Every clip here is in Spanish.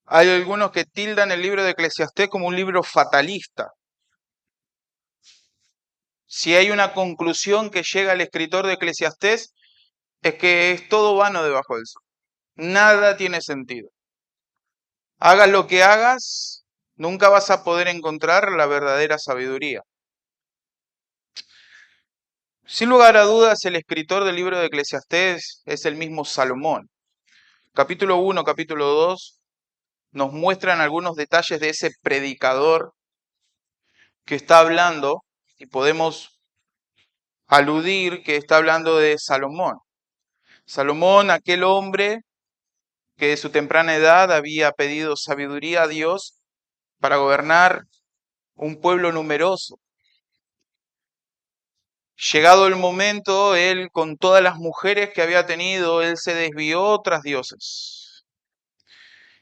Hay algunos que tildan el libro de Eclesiastés como un libro fatalista. Si hay una conclusión que llega el escritor de Eclesiastés, es que es todo vano debajo del sol. Nada tiene sentido. Hagas lo que hagas, nunca vas a poder encontrar la verdadera sabiduría. Sin lugar a dudas, el escritor del libro de Eclesiastés es el mismo Salomón. Capítulo 1, capítulo 2 nos muestran algunos detalles de ese predicador que está hablando y podemos aludir que está hablando de Salomón. Salomón, aquel hombre que de su temprana edad había pedido sabiduría a Dios para gobernar un pueblo numeroso. Llegado el momento, él con todas las mujeres que había tenido, él se desvió tras dioses.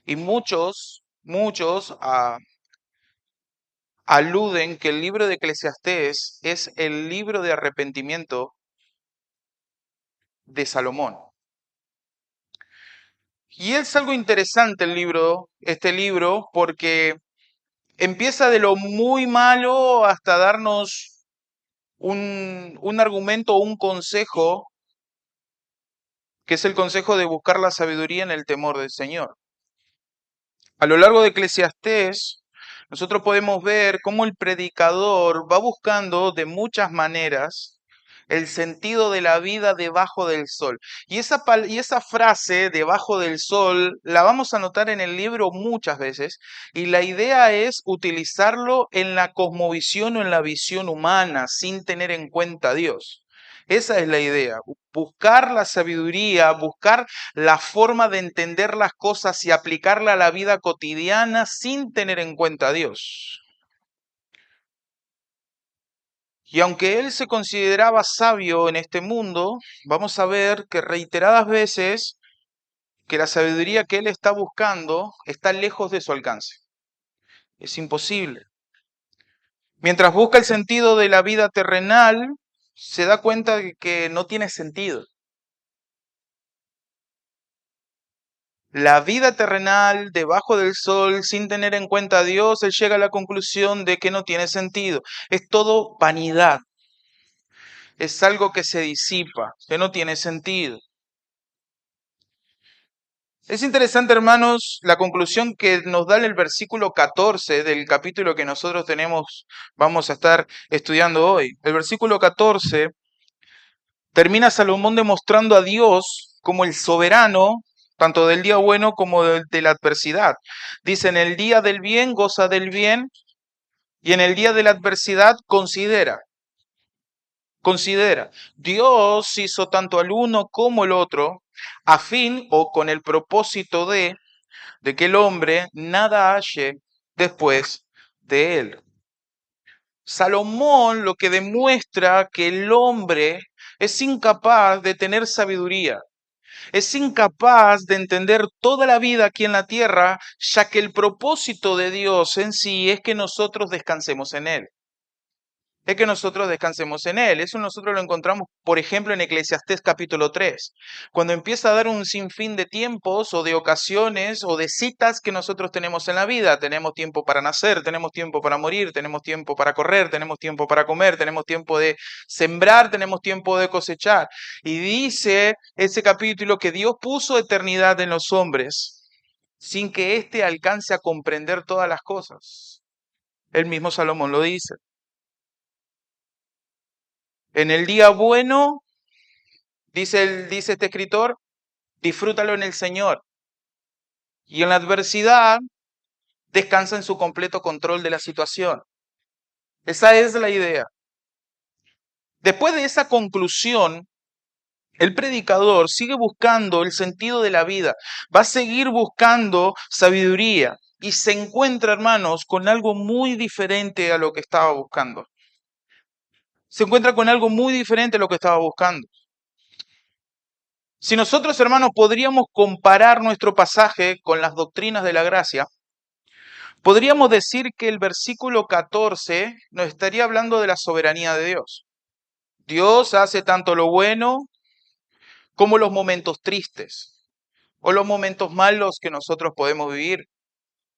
Y muchos aluden que el libro de Eclesiastés es el libro de arrepentimiento de Salomón. Y es algo interesante este libro, porque empieza de lo muy malo hasta darnos un argumento o un consejo, que es el consejo de buscar la sabiduría en el temor del Señor. A lo largo de Eclesiastés, nosotros podemos ver cómo el predicador va buscando de muchas maneras el sentido de la vida debajo del sol. Y esa frase, debajo del sol, la vamos a notar en el libro muchas veces, y la idea es utilizarlo en la cosmovisión o en la visión humana, sin tener en cuenta a Dios. Esa es la idea, buscar la sabiduría, buscar la forma de entender las cosas y aplicarla a la vida cotidiana sin tener en cuenta a Dios. Y aunque él se consideraba sabio en este mundo, vamos a ver que reiteradas veces que la sabiduría que él está buscando está lejos de su alcance. Es imposible. Mientras busca el sentido de la vida terrenal, se da cuenta de que no tiene sentido. La vida terrenal debajo del sol, sin tener en cuenta a Dios, él llega a la conclusión de que no tiene sentido. Es todo vanidad. Es algo que se disipa, que no tiene sentido. Es interesante, hermanos, la conclusión que nos da en el versículo 14 del capítulo que nosotros vamos a estar estudiando hoy. El versículo 14 termina Salomón demostrando a Dios como el soberano, tanto del día bueno como de la adversidad. Dice, en el día del bien goza del bien y en el día de la adversidad considera. Dios hizo tanto al uno como el otro a fin o con el propósito de que el hombre nada halle después de él. Salomón lo que demuestra que el hombre es incapaz de tener sabiduría, es incapaz de entender toda la vida aquí en la tierra, ya que el propósito de Dios en sí es que nosotros descansemos en Él. Es que nosotros descansemos en Él. Eso nosotros lo encontramos, por ejemplo, en Eclesiastés capítulo 3, cuando empieza a dar un sinfín de tiempos o de ocasiones o de citas que nosotros tenemos en la vida. Tenemos tiempo para nacer, tenemos tiempo para morir, tenemos tiempo para correr, tenemos tiempo para comer, tenemos tiempo de sembrar, tenemos tiempo de cosechar. Y dice ese capítulo que Dios puso eternidad en los hombres sin que éste alcance a comprender todas las cosas. El mismo Salomón lo dice. En el día bueno, dice este escritor, disfrútalo en el Señor. Y en la adversidad, descansa en su completo control de la situación. Esa es la idea. Después de esa conclusión, el predicador sigue buscando el sentido de la vida, va a seguir buscando sabiduría y se encuentra, hermanos, con algo muy diferente a lo que estaba buscando. Se encuentra con algo muy diferente a lo que estaba buscando. Si nosotros, hermanos, podríamos comparar nuestro pasaje con las doctrinas de la gracia, podríamos decir que el versículo 14 nos estaría hablando de la soberanía de Dios. Dios hace tanto lo bueno como los momentos tristes o los momentos malos que nosotros podemos vivir.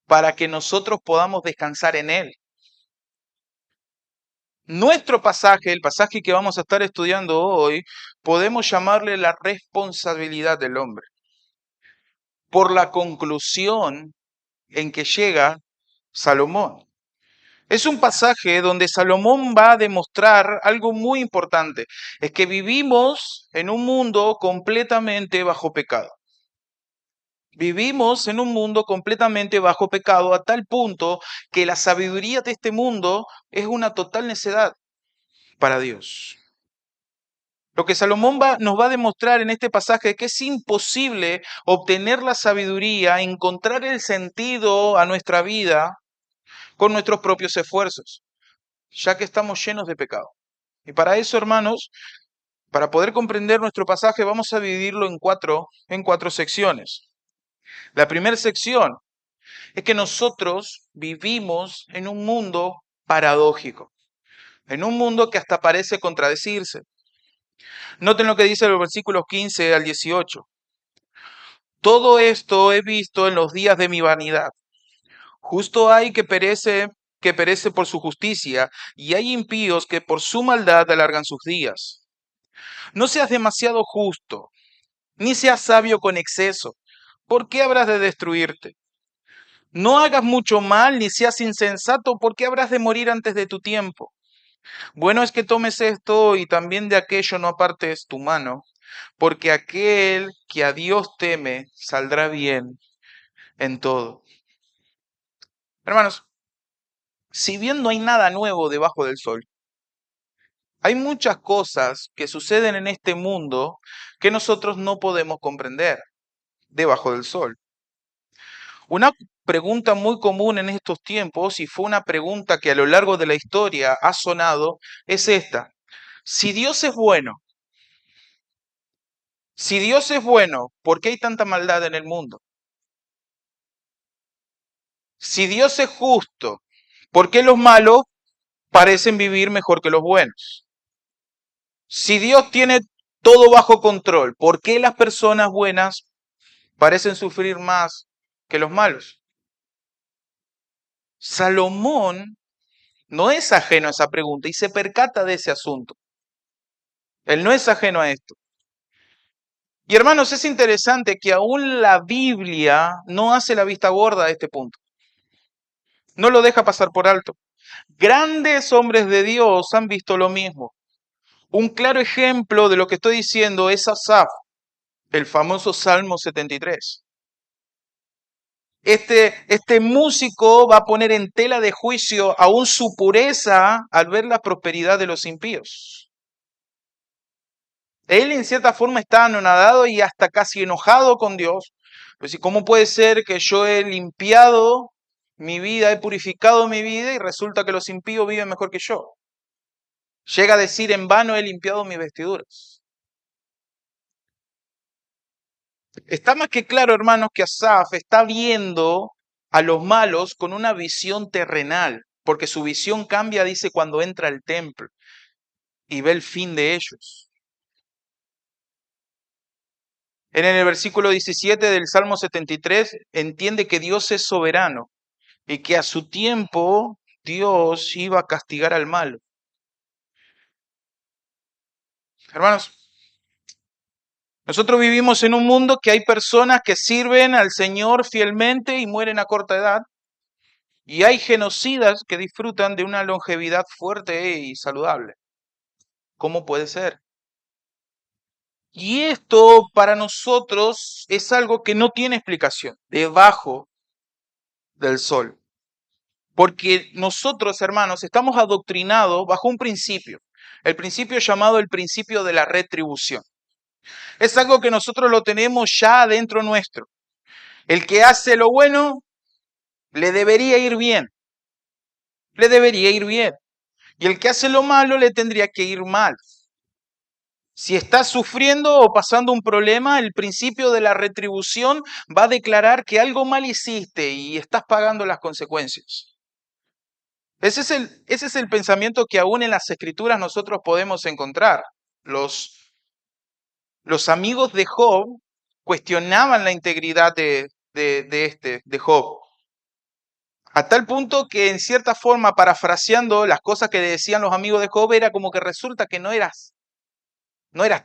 para que nosotros podamos descansar en Él. Nuestro pasaje, el pasaje que vamos a estar estudiando hoy, podemos llamarle la responsabilidad del hombre, por la conclusión en que llega Salomón. Es un pasaje donde Salomón va a demostrar algo muy importante, es que vivimos en un mundo completamente bajo pecado. Vivimos en un mundo completamente bajo pecado a tal punto que la sabiduría de este mundo es una total necedad para Dios. Lo que Salomón nos va a demostrar en este pasaje es que es imposible obtener la sabiduría, encontrar el sentido a nuestra vida con nuestros propios esfuerzos, ya que estamos llenos de pecado. Y para eso, hermanos, para poder comprender nuestro pasaje, vamos a dividirlo en cuatro secciones. La primera sección es que nosotros vivimos en un mundo paradójico, en un mundo que hasta parece contradecirse. Noten lo que dice los versículos 15 al 18. Todo esto he visto en los días de mi vanidad. Justo hay que perece por su justicia, y hay impíos que por su maldad alargan sus días. No seas demasiado justo, ni seas sabio con exceso. ¿Por qué habrás de destruirte? No hagas mucho mal, ni seas insensato, ¿por qué habrás de morir antes de tu tiempo? Bueno es que tomes esto y también de aquello no apartes tu mano, porque aquel que a Dios teme saldrá bien en todo. Hermanos, si bien no hay nada nuevo debajo del sol, hay muchas cosas que suceden en este mundo que nosotros no podemos comprender debajo del sol. Una pregunta muy común en estos tiempos, y fue una pregunta que a lo largo de la historia ha sonado, es esta. Si Dios es bueno, si Dios es bueno, ¿por qué hay tanta maldad en el mundo? Si Dios es justo, ¿por qué los malos parecen vivir mejor que los buenos? Si Dios tiene todo bajo control, ¿por qué las personas buenas parecen sufrir más que los malos? Salomón no es ajeno a esa pregunta y se percata de ese asunto. Él no es ajeno a esto. Y hermanos, es interesante que aún la Biblia no hace la vista gorda a este punto. No lo deja pasar por alto. Grandes hombres de Dios han visto lo mismo. Un claro ejemplo de lo que estoy diciendo es Asaf, el famoso Salmo 73. Este músico va a poner en tela de juicio aún su pureza al ver la prosperidad de los impíos. Él en cierta forma está anonadado y hasta casi enojado con Dios. Pues, ¿cómo puede ser que yo he limpiado mi vida, he purificado mi vida y resulta que los impíos viven mejor que yo? Llega a decir, en vano he limpiado mis vestiduras. Está más que claro, hermanos, que Asaf está viendo a los malos con una visión terrenal, porque su visión cambia, dice, cuando entra al templo y ve el fin de ellos. En el versículo 17 del Salmo 73 entiende que Dios es soberano y que a su tiempo Dios iba a castigar al malo. Hermanos, nosotros vivimos en un mundo que hay personas que sirven al Señor fielmente y mueren a corta edad. Y hay genocidas que disfrutan de una longevidad fuerte y saludable. ¿Cómo puede ser? Y esto para nosotros es algo que no tiene explicación debajo del sol. Porque nosotros, hermanos, estamos adoctrinados bajo un principio. El principio llamado el principio de la retribución. Es algo que nosotros lo tenemos ya dentro nuestro. El que hace lo bueno, le debería ir bien. Le debería ir bien. Y el que hace lo malo, le tendría que ir mal. Si estás sufriendo o pasando un problema, el principio de la retribución va a declarar que algo mal hiciste y estás pagando las consecuencias. Ese es el pensamiento que aún en las escrituras nosotros podemos encontrar. Los amigos de Job cuestionaban la integridad de Job. A tal punto que en cierta forma, parafraseando las cosas que decían los amigos de Job, era como que resulta que no eras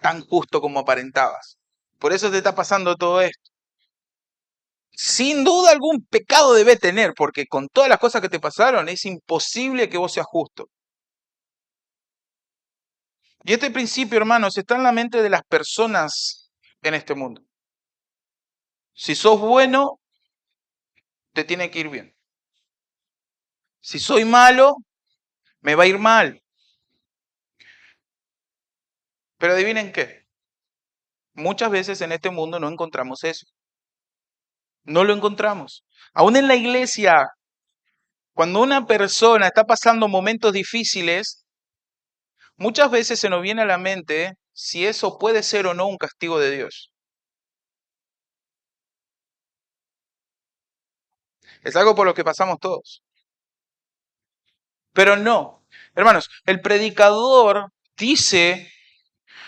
tan justo como aparentabas. Por eso te está pasando todo esto. Sin duda algún pecado debe tener, porque con todas las cosas que te pasaron es imposible que vos seas justo. Y este principio, hermanos, está en la mente de las personas en este mundo. Si sos bueno, te tiene que ir bien. Si soy malo, me va a ir mal. Pero adivinen qué, muchas veces en este mundo no encontramos eso. No lo encontramos. Aún en la iglesia, cuando una persona está pasando momentos difíciles, muchas veces se nos viene a la mente si eso puede ser o no un castigo de Dios. Es algo por lo que pasamos todos. Pero no. Hermanos, el predicador dice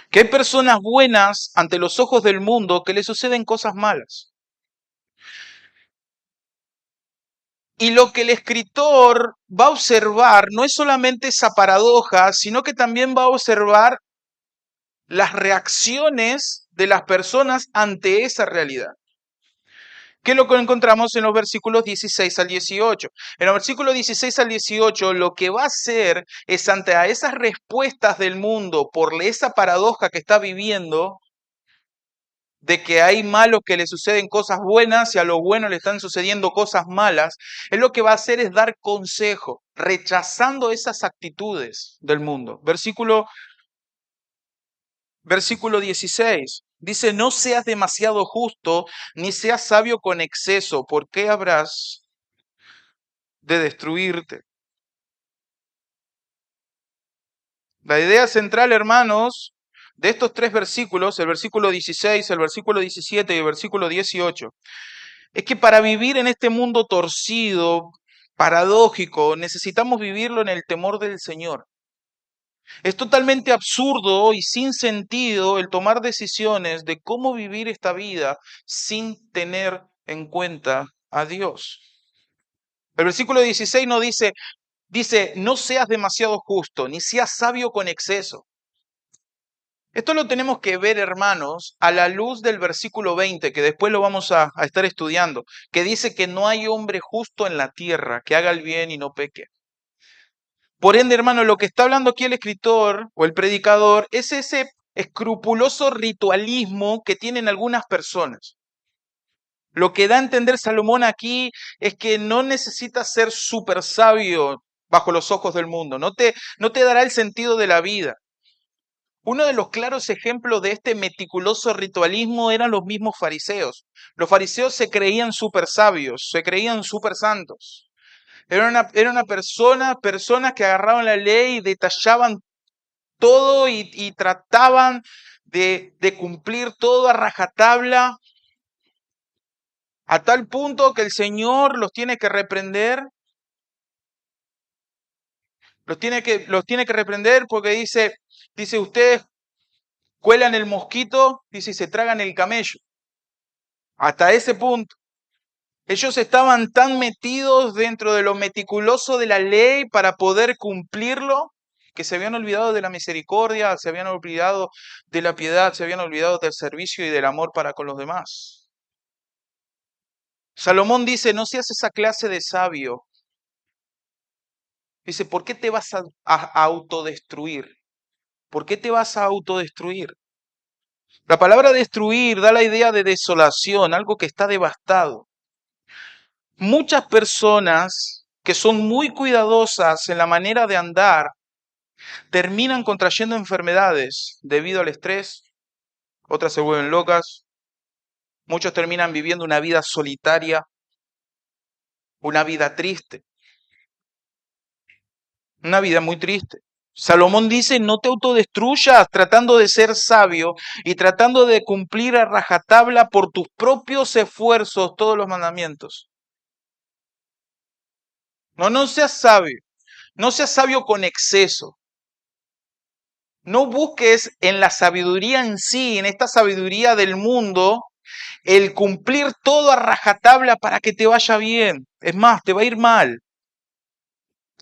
que hay personas buenas ante los ojos del mundo que le suceden cosas malas. Y lo que el escritor va a observar no es solamente esa paradoja, sino que también va a observar las reacciones de las personas ante esa realidad. ¿Qué es lo que encontramos en los versículos 16 al 18? En los versículos 16 al 18 lo que va a hacer es ante a esas respuestas del mundo por esa paradoja que está viviendo, de que hay malos que le suceden cosas buenas y a los buenos le están sucediendo cosas malas, él lo que va a hacer es dar consejo, rechazando esas actitudes del mundo. Versículo 16. Dice, no seas demasiado justo, ni seas sabio con exceso, porque habrás de destruirte. La idea central, hermanos, de estos tres versículos, el versículo 16, el versículo 17 y el versículo 18, es que para vivir en este mundo torcido, paradójico, necesitamos vivirlo en el temor del Señor. Es totalmente absurdo y sin sentido el tomar decisiones de cómo vivir esta vida sin tener en cuenta a Dios. El versículo 16 no dice, no seas demasiado justo, ni seas sabio con exceso. Esto lo tenemos que ver, hermanos, a la luz del versículo 20, que después lo vamos a estar estudiando, que dice que no hay hombre justo en la tierra que haga el bien y no peque. Por ende, hermano, lo que está hablando aquí el escritor o el predicador es ese escrupuloso ritualismo que tienen algunas personas. Lo que da a entender Salomón aquí es que no necesitas ser súper sabio bajo los ojos del mundo, no te dará el sentido de la vida. Uno de los claros ejemplos de este meticuloso ritualismo eran los mismos fariseos. Los fariseos se creían súper sabios, se creían súper santos. Era una personas que agarraban la ley y detallaban todo y trataban de cumplir todo a rajatabla, a tal punto que el Señor los tiene que reprender, los tiene que reprender porque dice, ustedes cuelan el mosquito, dice, y se tragan el camello. Hasta ese punto. Ellos estaban tan metidos dentro de lo meticuloso de la ley para poder cumplirlo, que se habían olvidado de la misericordia, se habían olvidado de la piedad, se habían olvidado del servicio y del amor para con los demás. Salomón dice, no seas esa clase de sabio. Dice, ¿por qué te vas a autodestruir? ¿Por qué te vas a autodestruir? La palabra destruir da la idea de desolación, algo que está devastado. Muchas personas que son muy cuidadosas en la manera de andar terminan contrayendo enfermedades debido al estrés, otras se vuelven locas, muchos terminan viviendo una vida solitaria, una vida triste, una vida muy triste. Salomón dice, no te autodestruyas tratando de ser sabio y tratando de cumplir a rajatabla por tus propios esfuerzos todos los mandamientos. No seas sabio con exceso. No busques en la sabiduría en sí, en esta sabiduría del mundo, el cumplir todo a rajatabla para que te vaya bien. Es más, te va a ir mal,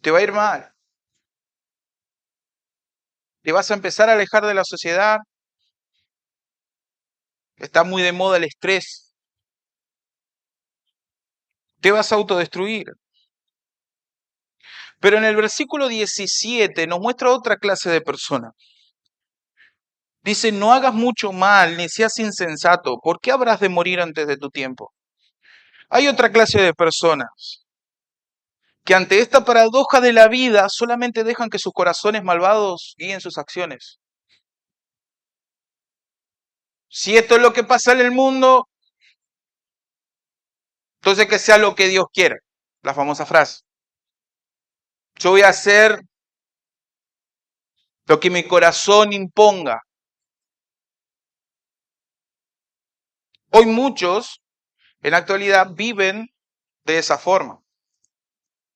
te va a ir mal. Te vas a empezar a alejar de la sociedad. Está muy de moda el estrés. Te vas a autodestruir. Pero en el versículo 17 nos muestra otra clase de persona. Dice, no hagas mucho mal, ni seas insensato. ¿Por qué habrás de morir antes de tu tiempo? Hay otra clase de personas que ante esta paradoja de la vida solamente dejan que sus corazones malvados guíen sus acciones. Si esto es lo que pasa en el mundo, entonces que sea lo que Dios quiera. La famosa frase. Yo voy a hacer lo que mi corazón imponga. Hoy muchos en la actualidad viven de esa forma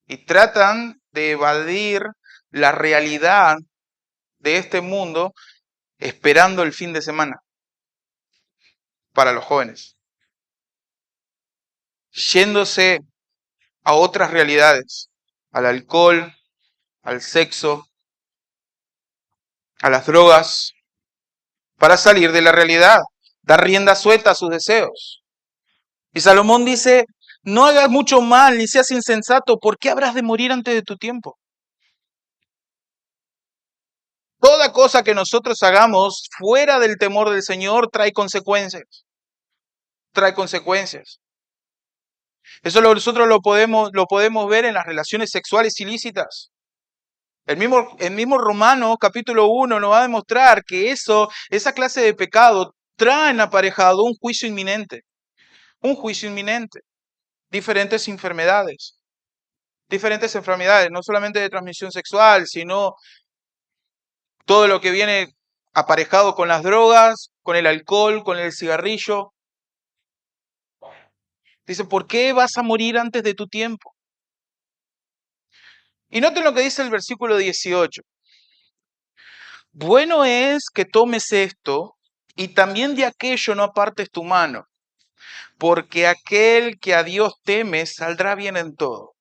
y tratan de evadir la realidad de este mundo esperando el fin de semana para los jóvenes, yéndose a otras realidades, al alcohol, al sexo, a las drogas, para salir de la realidad, dar rienda suelta a sus deseos. Y Salomón dice, no hagas mucho mal ni seas insensato, ¿por qué habrás de morir antes de tu tiempo? Toda cosa que nosotros hagamos fuera del temor del Señor trae consecuencias. Trae consecuencias. Eso nosotros lo podemos ver en las relaciones sexuales ilícitas. El mismo Romanos capítulo 1 nos va a demostrar que esa clase de pecado traen aparejado un juicio inminente. Un juicio inminente. Diferentes enfermedades, no solamente de transmisión sexual, sino todo lo que viene aparejado con las drogas, con el alcohol, con el cigarrillo. Dice, ¿por qué vas a morir antes de tu tiempo? Y noten lo que dice el versículo 18. Bueno es que tomes esto y también de aquello no apartes tu mano, porque aquel que a Dios teme saldrá bien en todo.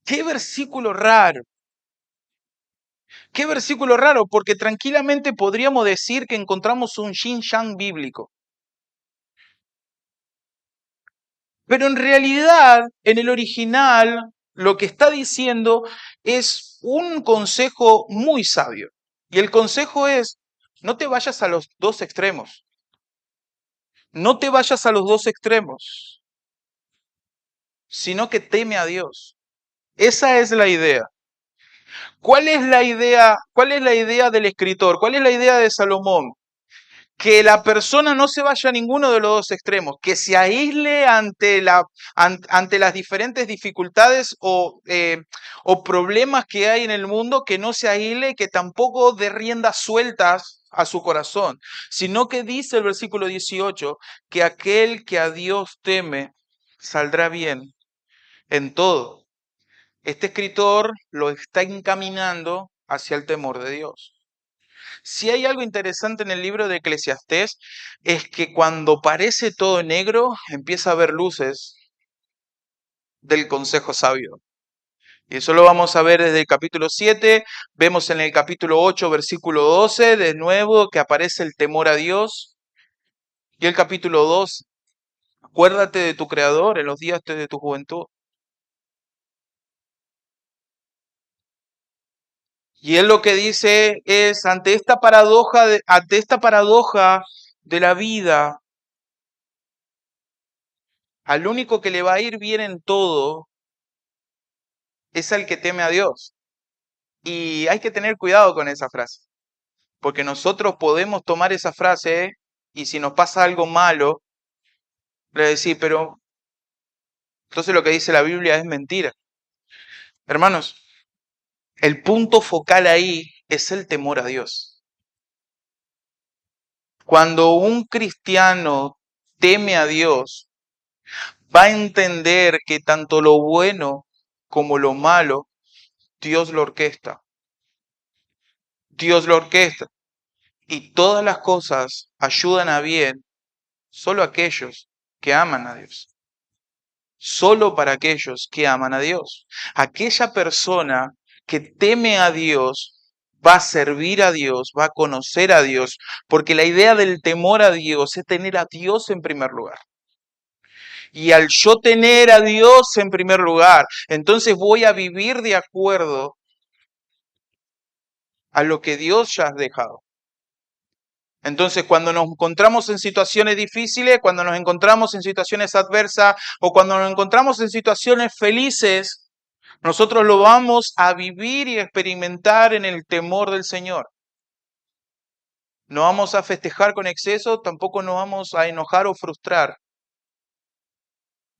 Qué versículo raro. Qué versículo raro, porque tranquilamente podríamos decir que encontramos un yin-yang bíblico. Pero en realidad, en el original, lo que está diciendo es un consejo muy sabio. Y el consejo es, no te vayas a los dos extremos. No te vayas a los dos extremos, sino que teme a Dios. Esa es la idea. ¿Cuál es la idea? ¿Cuál es la idea del escritor? ¿Cuál es la idea de Salomón? Que la persona no se vaya a ninguno de los dos extremos, que se aísle ante las diferentes dificultades o problemas que hay en el mundo, que no se aísle, que tampoco dé riendas sueltas a su corazón, sino que dice el versículo 18, que aquel que a Dios teme saldrá bien en todo. Este escritor lo está encaminando hacia el temor de Dios. Si hay algo interesante en el libro de Eclesiastés, es que cuando parece todo negro, empieza a haber luces del consejo sabio. Y eso lo vamos a ver desde el capítulo 7, vemos en el capítulo 8, versículo 12, de nuevo que aparece el temor a Dios. Y el capítulo 2, acuérdate de tu Creador en los días de tu juventud. Y él lo que dice es, ante esta paradoja de la vida, al único que le va a ir bien en todo es al que teme a Dios. Y hay que tener cuidado con esa frase, porque nosotros podemos tomar esa frase y si nos pasa algo malo, le decir, pero entonces lo que dice la Biblia es mentira. Hermanos, el punto focal ahí es el temor a Dios. Cuando un cristiano teme a Dios, va a entender que tanto lo bueno como lo malo, Dios lo orquesta. Dios lo orquesta. Y todas las cosas ayudan a bien solo a aquellos que aman a Dios. Solo para aquellos que aman a Dios. Aquella persona que teme a Dios va a servir a Dios, va a conocer a Dios, porque la idea del temor a Dios es tener a Dios en primer lugar. Y al yo tener a Dios en primer lugar, entonces voy a vivir de acuerdo a lo que Dios ya has dejado. Entonces, cuando nos encontramos en situaciones difíciles, cuando nos encontramos en situaciones adversas o cuando nos encontramos en situaciones felices, nosotros lo vamos a vivir y experimentar en el temor del Señor. No vamos a festejar con exceso, tampoco nos vamos a enojar o frustrar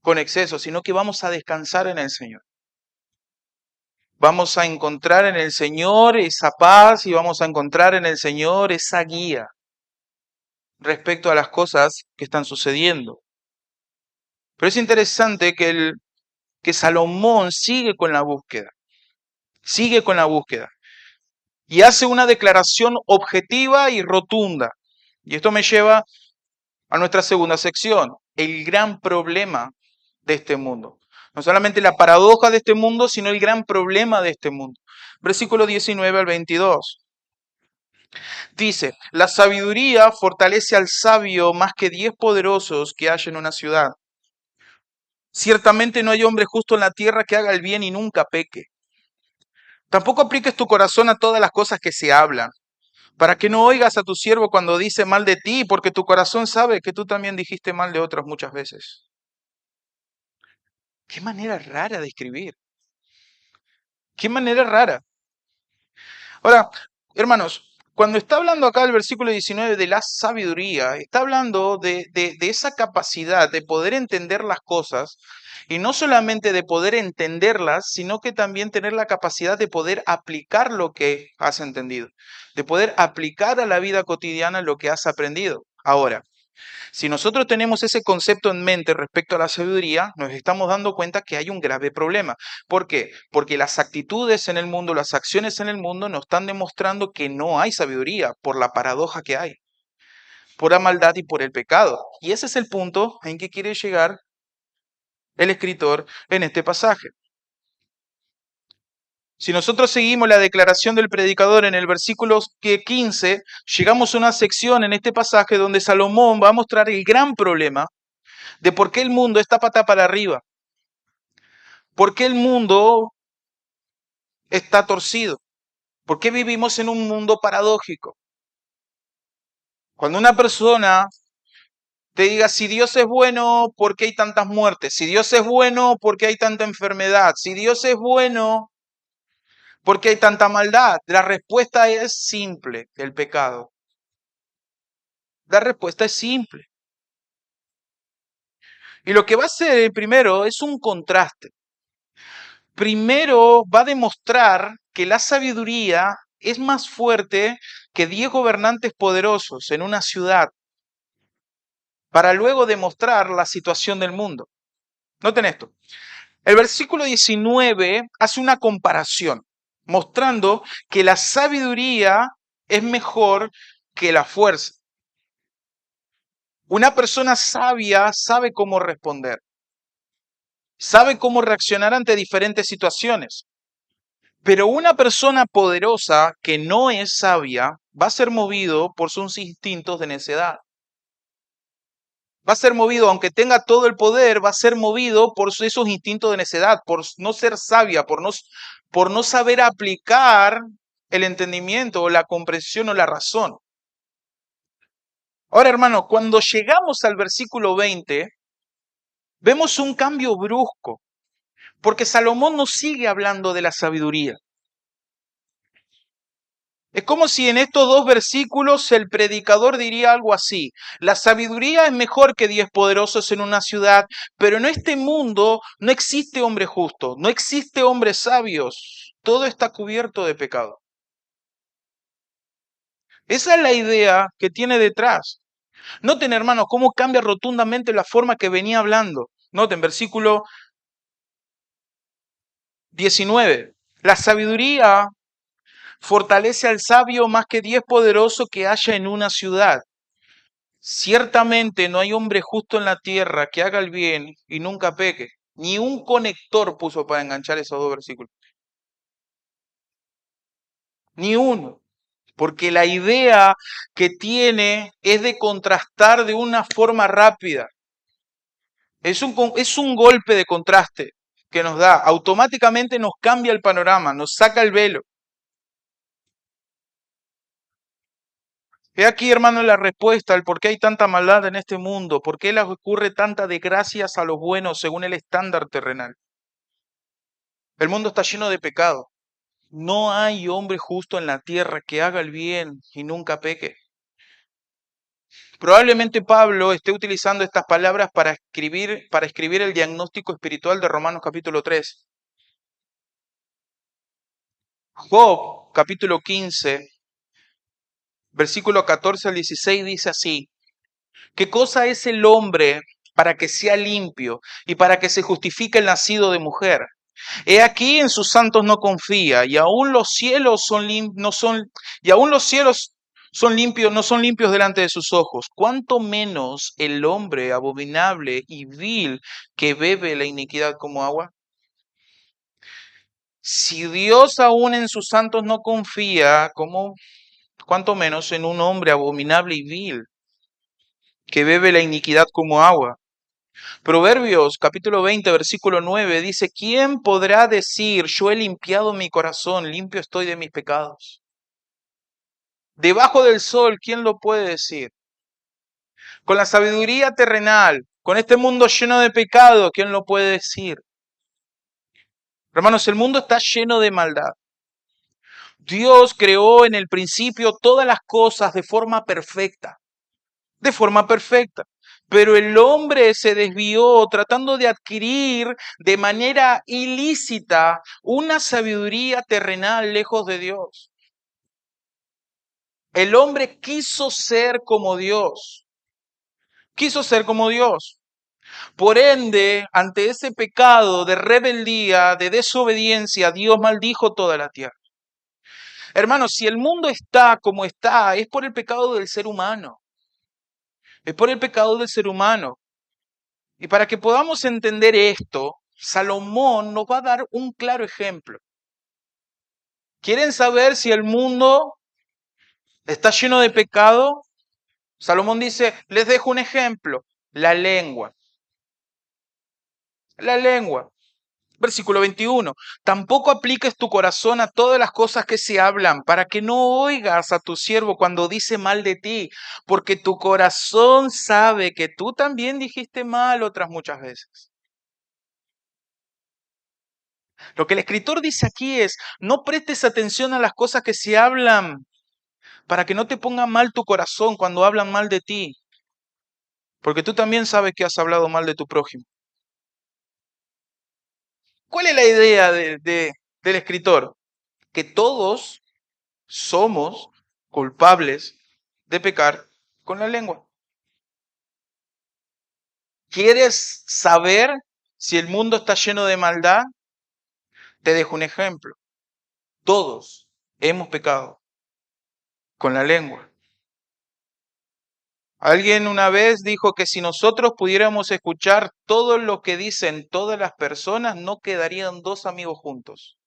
con exceso, sino que vamos a descansar en el Señor. Vamos a encontrar en el Señor esa paz y vamos a encontrar en el Señor esa guía respecto a las cosas que están sucediendo. Pero es interesante que Salomón sigue con la búsqueda, sigue con la búsqueda y hace una declaración objetiva y rotunda. Y esto me lleva a nuestra segunda sección, el gran problema de este mundo. No solamente la paradoja de este mundo, sino el gran problema de este mundo. Versículo 19 al 22. Dice, la sabiduría fortalece al sabio más que 10 poderosos que hay en una ciudad. Ciertamente no hay hombre justo en la tierra que haga el bien y nunca peque. Tampoco apliques tu corazón a todas las cosas que se hablan, para que no oigas a tu siervo cuando dice mal de ti, porque tu corazón sabe que tú también dijiste mal de otros muchas veces. Qué manera rara de escribir. Qué manera rara. Ahora, hermanos, cuando está hablando acá el versículo 19 de la sabiduría, está hablando de esa capacidad de poder entender las cosas y no solamente de poder entenderlas, sino que también tener la capacidad de poder aplicar lo que has entendido, de poder aplicar a la vida cotidiana lo que has aprendido. Ahora, si nosotros tenemos ese concepto en mente respecto a la sabiduría, nos estamos dando cuenta que hay un grave problema. ¿Por qué? Porque las actitudes en el mundo, las acciones en el mundo nos están demostrando que no hay sabiduría por la paradoja que hay, por la maldad y por el pecado. Y ese es el punto en que quiere llegar el escritor en este pasaje. Si nosotros seguimos la declaración del predicador en el versículo 15, llegamos a una sección en este pasaje donde Salomón va a mostrar el gran problema de por qué el mundo está pata para arriba, por qué el mundo está torcido, por qué vivimos en un mundo paradójico. Cuando una persona te diga, si Dios es bueno, ¿por qué hay tantas muertes? Si Dios es bueno, ¿por qué hay tanta enfermedad? Si Dios es bueno, ¿por qué hay tanta maldad? La respuesta es simple, el pecado. La respuesta es simple. Y lo que va a hacer primero es un contraste. Primero va a demostrar que la sabiduría es más fuerte que 10 gobernantes poderosos en una ciudad, para luego demostrar la situación del mundo. Noten esto. El versículo 19 hace una comparación, mostrando que la sabiduría es mejor que la fuerza. Una persona sabia sabe cómo responder, sabe cómo reaccionar ante diferentes situaciones. Pero una persona poderosa que no es sabia va a ser movido por sus instintos de necedad. Va a ser movido, aunque tenga todo el poder, va a ser movido por esos instintos de necedad, por no ser sabia, por no saber aplicar el entendimiento o la comprensión o la razón. Ahora, hermano, cuando llegamos al versículo 20, vemos un cambio brusco, porque Salomón no sigue hablando de la sabiduría. Es como si en estos dos versículos el predicador diría algo así: la sabiduría es mejor que 10 poderosos en una ciudad, pero en este mundo no existe hombre justo, no existe hombres sabios, todo está cubierto de pecado. Esa es la idea que tiene detrás. Noten, hermanos, cómo cambia rotundamente la forma que venía hablando. Noten, versículo 19. La sabiduría Fortalece al sabio más que 10 poderosos que haya en una ciudad. Ciertamente no hay hombre justo en la tierra que haga el bien y nunca peque. Ni un conector puso para enganchar esos dos versículos. Ni uno. Porque la idea que tiene es de contrastar de una forma rápida. Es un golpe de contraste que nos da. Automáticamente nos cambia el panorama, nos saca el velo. He aquí, hermano, la respuesta al por qué hay tanta maldad en este mundo, por qué les ocurre tanta desgracias a los buenos según el estándar terrenal. El mundo está lleno de pecado. No hay hombre justo en la tierra que haga el bien y nunca peque. Probablemente Pablo esté utilizando estas palabras para escribir el diagnóstico espiritual de Romanos capítulo 3. Job, capítulo 15, versículo 14 al 16 dice así: ¿qué cosa es el hombre para que sea limpio y para que se justifique el nacido de mujer? He aquí en sus santos no confía, y aún los cielos no son, y aún los cielos son limpios, no son limpios delante de sus ojos. ¿Cuánto menos el hombre abominable y vil que bebe la iniquidad como agua? Si Dios aún en sus santos no confía, cuánto menos en un hombre abominable y vil que bebe la iniquidad como agua? Proverbios capítulo 20, versículo 9 dice: ¿quién podrá decir, yo he limpiado mi corazón, limpio estoy de mis pecados? Debajo del sol, ¿quién lo puede decir? Con la sabiduría terrenal, con este mundo lleno de pecado, ¿quién lo puede decir? Hermanos, el mundo está lleno de maldad. Dios creó en el principio todas las cosas de forma perfecta, de forma perfecta. Pero el hombre se desvió tratando de adquirir de manera ilícita una sabiduría terrenal lejos de Dios. El hombre quiso ser como Dios. Quiso ser como Dios. Por ende, ante ese pecado de rebeldía, de desobediencia, Dios maldijo toda la tierra. Hermanos, si el mundo está como está, es por el pecado del ser humano. Es por el pecado del ser humano. Y para que podamos entender esto, Salomón nos va a dar un claro ejemplo. ¿Quieren saber si el mundo está lleno de pecado? Salomón dice, les dejo un ejemplo, la lengua. La lengua. Versículo 21. Tampoco apliques tu corazón a todas las cosas que se hablan, para que no oigas a tu siervo cuando dice mal de ti, porque tu corazón sabe que tú también dijiste mal otras muchas veces. Lo que el escritor dice aquí es, no prestes atención a las cosas que se hablan, para que no te ponga mal tu corazón cuando hablan mal de ti, porque tú también sabes que has hablado mal de tu prójimo. ¿Cuál es la idea del escritor? Que todos somos culpables de pecar con la lengua. ¿Quieres saber si el mundo está lleno de maldad? Te dejo un ejemplo. Todos hemos pecado con la lengua. Alguien una vez dijo que si nosotros pudiéramos escuchar todo lo que dicen todas las personas, no quedarían dos amigos juntos.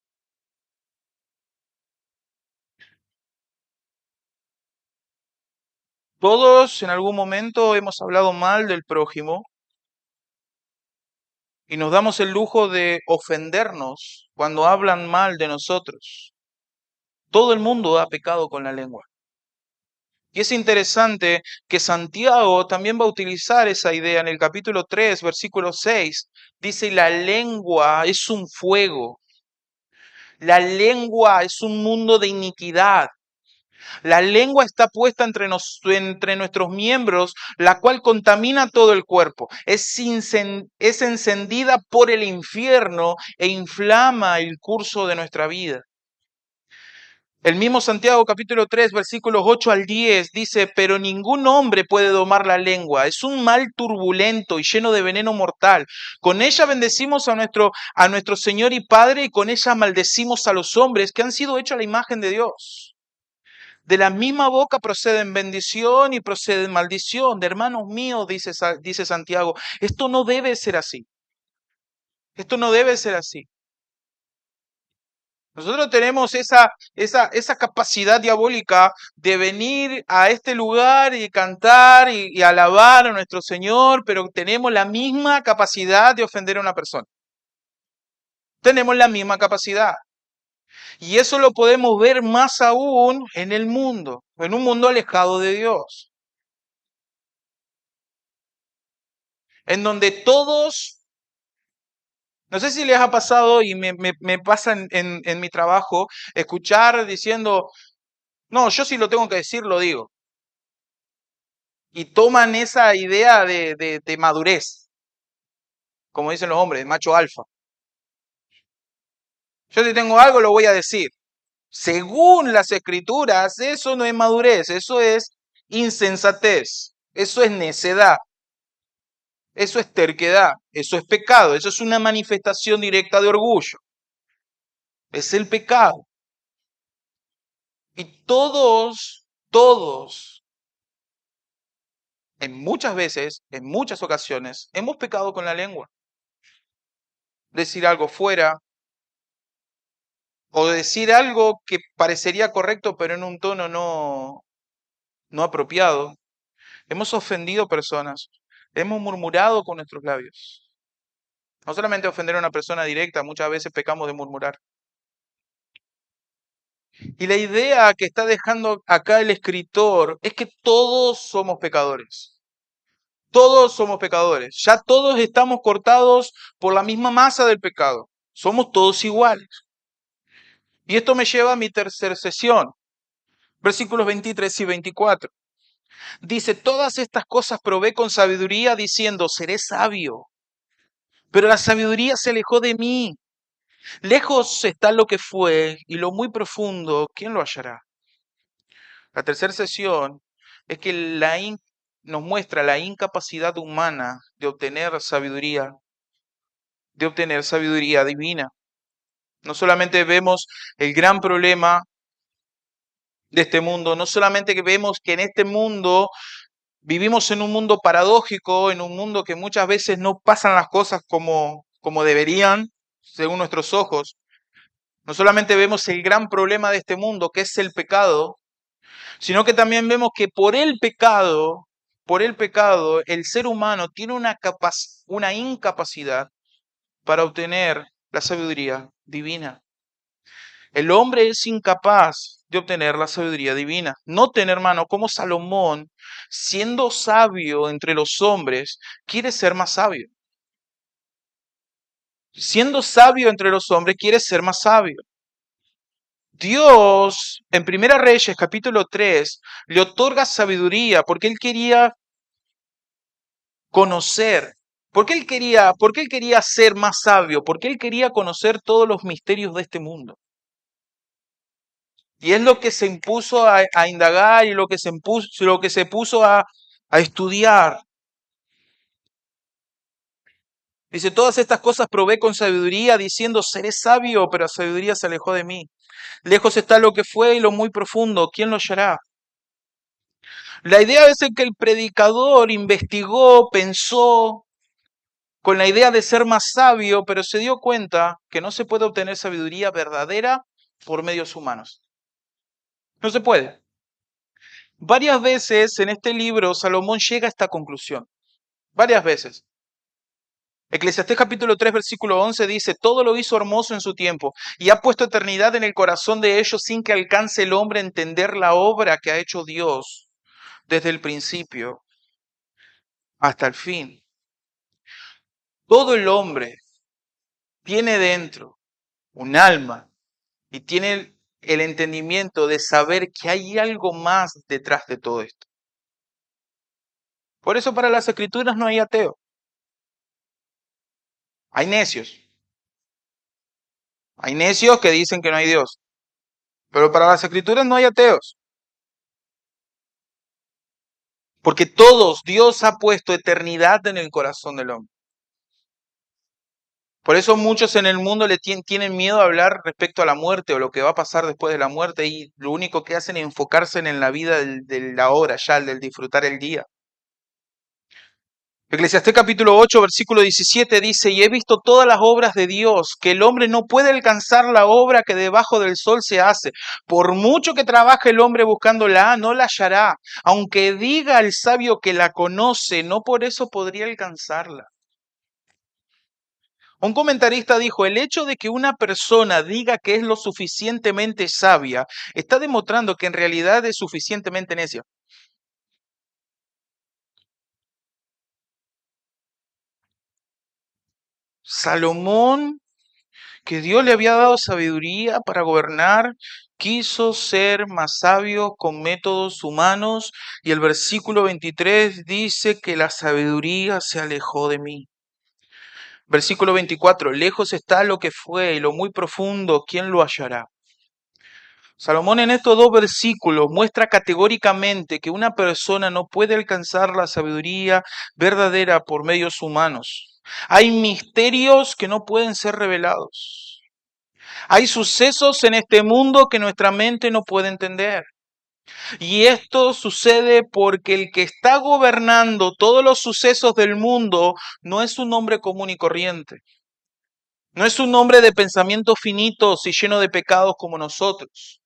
Todos en algún momento hemos hablado mal del prójimo y nos damos el lujo de ofendernos cuando hablan mal de nosotros. Todo el mundo ha pecado con la lengua. Y es interesante que Santiago también va a utilizar esa idea en el capítulo 3, versículo 6. Dice, la lengua es un fuego. La lengua es un mundo de iniquidad. La lengua está puesta entre nuestros miembros, la cual contamina todo el cuerpo. Es encendida por el infierno e inflama el curso de nuestra vida. El mismo Santiago capítulo 3 versículos 8 al 10 dice, pero ningún hombre puede domar la lengua, es un mal turbulento y lleno de veneno mortal. Con ella bendecimos a nuestro Señor y Padre y con ella maldecimos a los hombres que han sido hechos a la imagen de Dios. De la misma boca proceden bendición y proceden maldición. De hermanos míos, dice Santiago, esto no debe ser así. Esto no debe ser así. Nosotros tenemos esa capacidad diabólica de venir a este lugar y cantar y alabar a nuestro Señor, pero tenemos la misma capacidad de ofender a una persona. Tenemos la misma capacidad. Y eso lo podemos ver más aún en un mundo alejado de Dios, en donde todos, no sé si les ha pasado y me pasa en mi trabajo, escuchar diciendo, no, yo sí lo tengo que decir, lo digo. Y toman esa idea de madurez, como dicen los hombres, macho alfa. Yo si tengo algo lo voy a decir. Según las escrituras, eso no es madurez, eso es insensatez, eso es necedad, eso es terquedad, eso es pecado, eso es una manifestación directa de orgullo. Es el pecado. Y todos, en muchas veces, en muchas ocasiones, hemos pecado con la lengua. Decir algo fuera, o decir algo que parecería correcto, pero en un tono no apropiado. Hemos ofendido personas, hemos murmurado con nuestros labios. No solamente ofender a una persona directa, muchas veces pecamos de murmurar. Y la idea que está dejando acá el escritor es que todos somos pecadores. Todos somos pecadores. Ya todos estamos cortados por la misma masa del pecado. Somos todos iguales. Y esto me lleva a mi tercera sesión. Versículos 23 y 24. Dice, todas estas cosas probé con sabiduría diciendo, seré sabio. Pero la sabiduría se alejó de mí. Lejos está lo que fue y lo muy profundo, ¿quién lo hallará? La tercera sesión es que nos muestra la incapacidad humana de obtener sabiduría divina. No solamente vemos el gran problema de este mundo, no solamente que vemos que en este mundo vivimos en un mundo paradójico, en un mundo que muchas veces no pasan las cosas como deberían, según nuestros ojos. No solamente vemos el gran problema de este mundo, que es el pecado, sino que también vemos que por el pecado, el ser humano tiene una incapacidad para obtener la sabiduría divina. El hombre es incapaz de obtener la sabiduría divina. Noten, hermano, cómo Salomón, siendo sabio entre los hombres, quiere ser más sabio. Siendo sabio entre los hombres, quiere ser más sabio. Dios, en Primera Reyes, capítulo 3, le otorga sabiduría porque él quería conocer. Por qué él quería ser más sabio? Porque él quería conocer todos los misterios de este mundo. Y es lo que se impuso a indagar y lo que se puso a estudiar. Dice, todas estas cosas probé con sabiduría, diciendo, seré sabio, pero la sabiduría se alejó de mí. Lejos está lo que fue y lo muy profundo, ¿quién lo hallará? La idea es que el predicador investigó, pensó, con la idea de ser más sabio, pero se dio cuenta que no se puede obtener sabiduría verdadera por medios humanos. No se puede. Varias veces en este libro Salomón llega a esta conclusión. Varias veces. Eclesiastés capítulo 3 versículo 11 dice, todo lo hizo hermoso en su tiempo y ha puesto eternidad en el corazón de ellos sin que alcance el hombre a entender la obra que ha hecho Dios desde el principio hasta el fin. Todo el hombre tiene dentro un alma y tiene el entendimiento de saber que hay algo más detrás de todo esto. Por eso para las escrituras no hay ateo. Hay necios. Hay necios que dicen que no hay Dios. Pero para las escrituras no hay ateos, porque todos, Dios ha puesto eternidad en el corazón del hombre. Por eso muchos en el mundo tienen miedo a hablar respecto a la muerte o lo que va a pasar después de la muerte y lo único que hacen es enfocarse en la vida de la hora ya, del disfrutar el día. Eclesiastés capítulo 8, versículo 17 dice, y he visto todas las obras de Dios, que el hombre no puede alcanzar la obra que debajo del sol se hace. Por mucho que trabaje el hombre buscándola, no la hallará. Aunque diga el sabio que la conoce, no por eso podría alcanzarla. Un comentarista dijo, el hecho de que una persona diga que es lo suficientemente sabia, está demostrando que en realidad es suficientemente necia. Salomón, que Dios le había dado sabiduría para gobernar, quiso ser más sabio con métodos humanos y el versículo 23 dice que la sabiduría se alejó de mí. Versículo 24, lejos está lo que fue y lo muy profundo, ¿quién lo hallará? Salomón en estos dos versículos muestra categóricamente que una persona no puede alcanzar la sabiduría verdadera por medios humanos. Hay misterios que no pueden ser revelados. Hay sucesos en este mundo que nuestra mente no puede entender. Y esto sucede porque el que está gobernando todos los sucesos del mundo no es un hombre común y corriente. No es un hombre de pensamientos finitos y lleno de pecados como nosotros.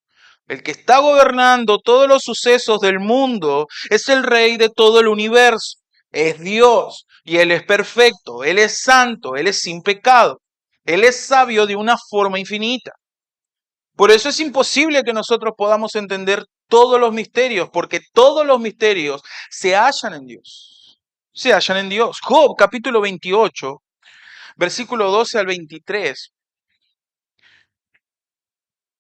El que está gobernando todos los sucesos del mundo es el rey de todo el universo. Es Dios y Él es perfecto, Él es santo, Él es sin pecado. Él es sabio de una forma infinita. Por eso es imposible que nosotros podamos entender todos los misterios, porque todos los misterios se hallan en Dios. Se hallan en Dios. Job capítulo 28, versículo 12 al 23,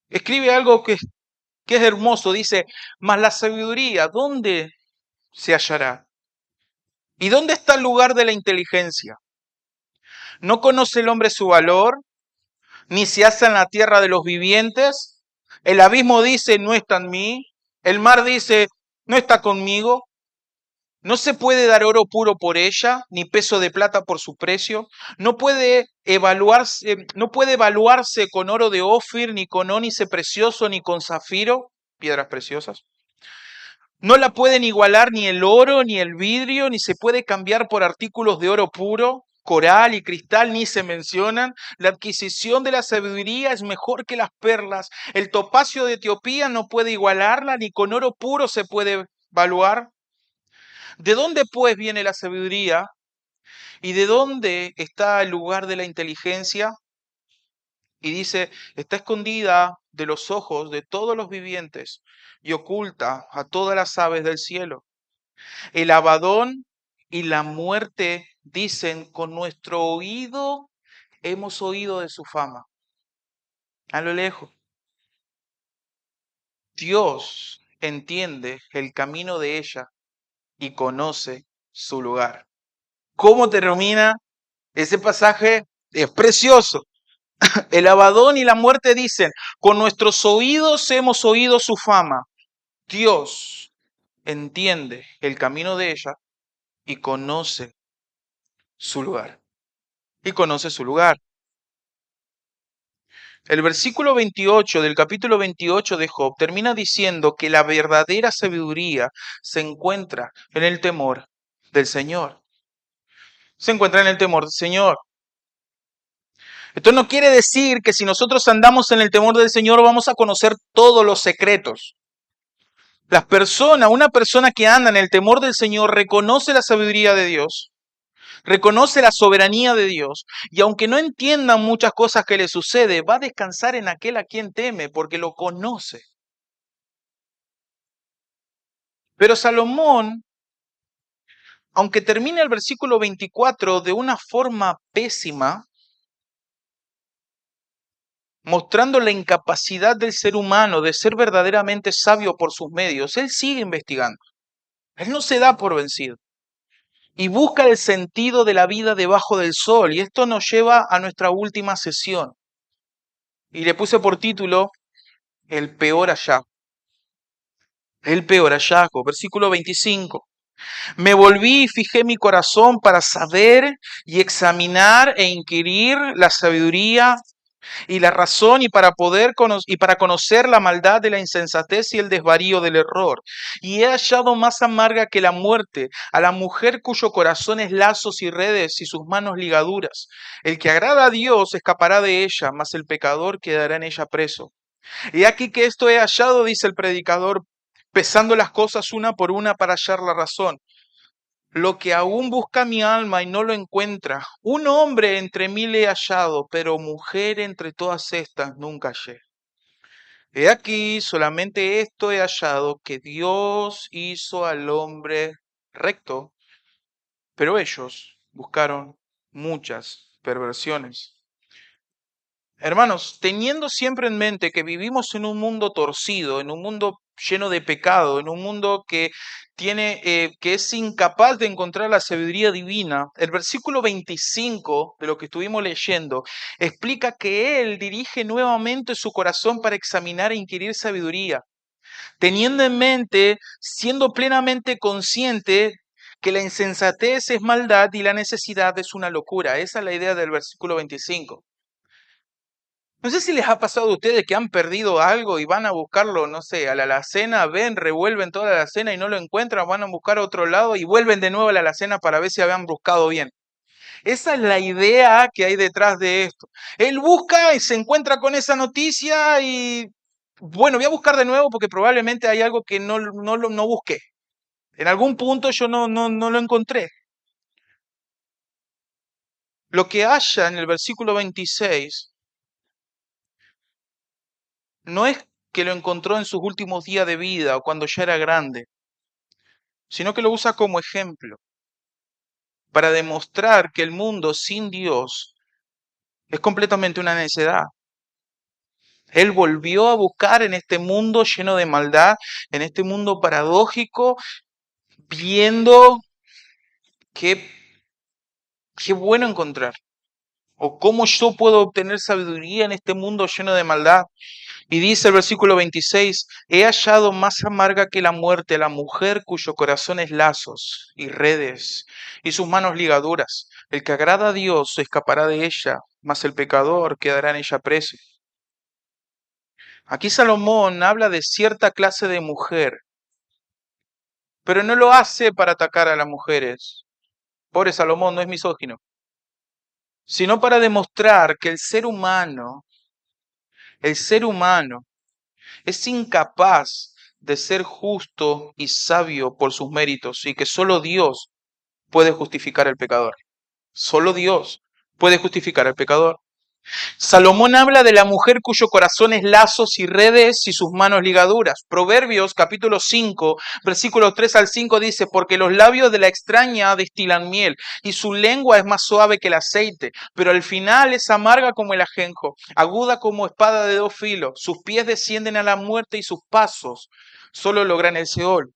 escribe algo que es hermoso. Dice, mas la sabiduría, ¿dónde se hallará? ¿Y dónde está el lugar de la inteligencia? ¿No conoce el hombre su valor, ni se hace en la tierra de los vivientes? El abismo dice, no está en mí. El mar dice, no está conmigo. No se puede dar oro puro por ella, ni peso de plata por su precio. No puede evaluarse con oro de Ofir, ni con ónice precioso, ni con zafiro, piedras preciosas. No la pueden igualar ni el oro, ni el vidrio, ni se puede cambiar por artículos de oro puro. Coral y cristal ni se mencionan. La adquisición de la sabiduría es mejor que las perlas. El topacio de Etiopía no puede igualarla, ni con oro puro se puede evaluar. ¿De dónde pues viene la sabiduría? ¿Y de dónde está el lugar de la inteligencia? Y dice, está escondida de los ojos de todos los vivientes y oculta a todas las aves del cielo. El Abadón y la muerte dicen, con nuestro oído hemos oído de su fama. A lo lejos. Dios entiende el camino de ella y conoce su lugar. ¿Cómo termina ese pasaje? Es precioso. El Abadón y la muerte dicen, con nuestros oídos hemos oído su fama. Dios entiende el camino de ella y conoce su lugar. Y conoce su lugar. El versículo 28 del capítulo 28 de Job termina diciendo que la verdadera sabiduría se encuentra en el temor del Señor. Se encuentra en el temor del Señor. Esto no quiere decir que si nosotros andamos en el temor del Señor vamos a conocer todos los secretos. Una persona que anda en el temor del Señor reconoce la sabiduría de Dios, reconoce la soberanía de Dios y aunque no entienda muchas cosas que le sucede, va a descansar en aquel a quien teme porque lo conoce. Pero Salomón, aunque termina el versículo 24 de una forma pésima, mostrando la incapacidad del ser humano de ser verdaderamente sabio por sus medios, él sigue investigando. Él no se da por vencido y busca el sentido de la vida debajo del sol. Y esto nos lleva a nuestra última sesión. Y le puse por título, el peor hallazgo. El peor hallazgo. Versículo 25. Me volví y fijé mi corazón para saber y examinar e inquirir la sabiduría y la razón y para conocer la maldad de la insensatez y el desvarío del error. Y he hallado más amarga que la muerte a la mujer cuyo corazón es lazos y redes y sus manos ligaduras. El que agrada a Dios escapará de ella, mas el pecador quedará en ella preso. Y aquí que esto he hallado, dice el predicador, pesando las cosas una por una para hallar la razón. Lo que aún busca mi alma y no lo encuentra. Un hombre entre mil he hallado, pero mujer entre todas estas nunca hallé. He aquí, solamente esto he hallado, que Dios hizo al hombre recto, pero ellos buscaron muchas perversiones. Hermanos, teniendo siempre en mente que vivimos en un mundo torcido, en un mundo lleno de pecado, en un mundo que es incapaz de encontrar la sabiduría divina, el versículo 25 de lo que estuvimos leyendo explica que Él dirige nuevamente su corazón para examinar e inquirir sabiduría, teniendo en mente, siendo plenamente consciente que la insensatez es maldad y la necesidad es una locura. Esa es la idea del versículo 25. No sé si les ha pasado a ustedes que han perdido algo y van a buscarlo, no sé, a la alacena, ven, revuelven toda la alacena y no lo encuentran, van a buscar a otro lado y vuelven de nuevo a la alacena para ver si habían buscado bien. Esa es la idea que hay detrás de esto. Él busca y se encuentra con esa noticia y, bueno, voy a buscar de nuevo porque probablemente hay algo que no busqué. En algún punto yo no lo encontré. Lo que haya en el versículo 26 no es que lo encontró en sus últimos días de vida o cuando ya era grande, sino que lo usa como ejemplo para demostrar que el mundo sin Dios es completamente una necedad. Él volvió a buscar en este mundo lleno de maldad, en este mundo paradójico, viendo qué, qué bueno encontrar, o cómo yo puedo obtener sabiduría en este mundo lleno de maldad. Y dice el versículo 26, he hallado más amarga que la muerte a la mujer cuyo corazón es lazos y redes y sus manos ligaduras. El que agrada a Dios escapará de ella, mas el pecador quedará en ella preso. Aquí Salomón habla de cierta clase de mujer, pero no lo hace para atacar a las mujeres. Pobre Salomón, no es misógino, sino para demostrar que el ser humano es incapaz de ser justo y sabio por sus méritos y que solo Dios puede justificar al pecador. Solo Dios puede justificar al pecador. Salomón habla de la mujer cuyo corazón es lazos y redes y sus manos ligaduras. Proverbios capítulo 5, versículos 3 al 5 dice, porque los labios de la extraña destilan miel y su lengua es más suave que el aceite, pero al final es amarga como el ajenjo, aguda como espada de dos filos. Sus pies descienden a la muerte y sus pasos solo logran el Seol.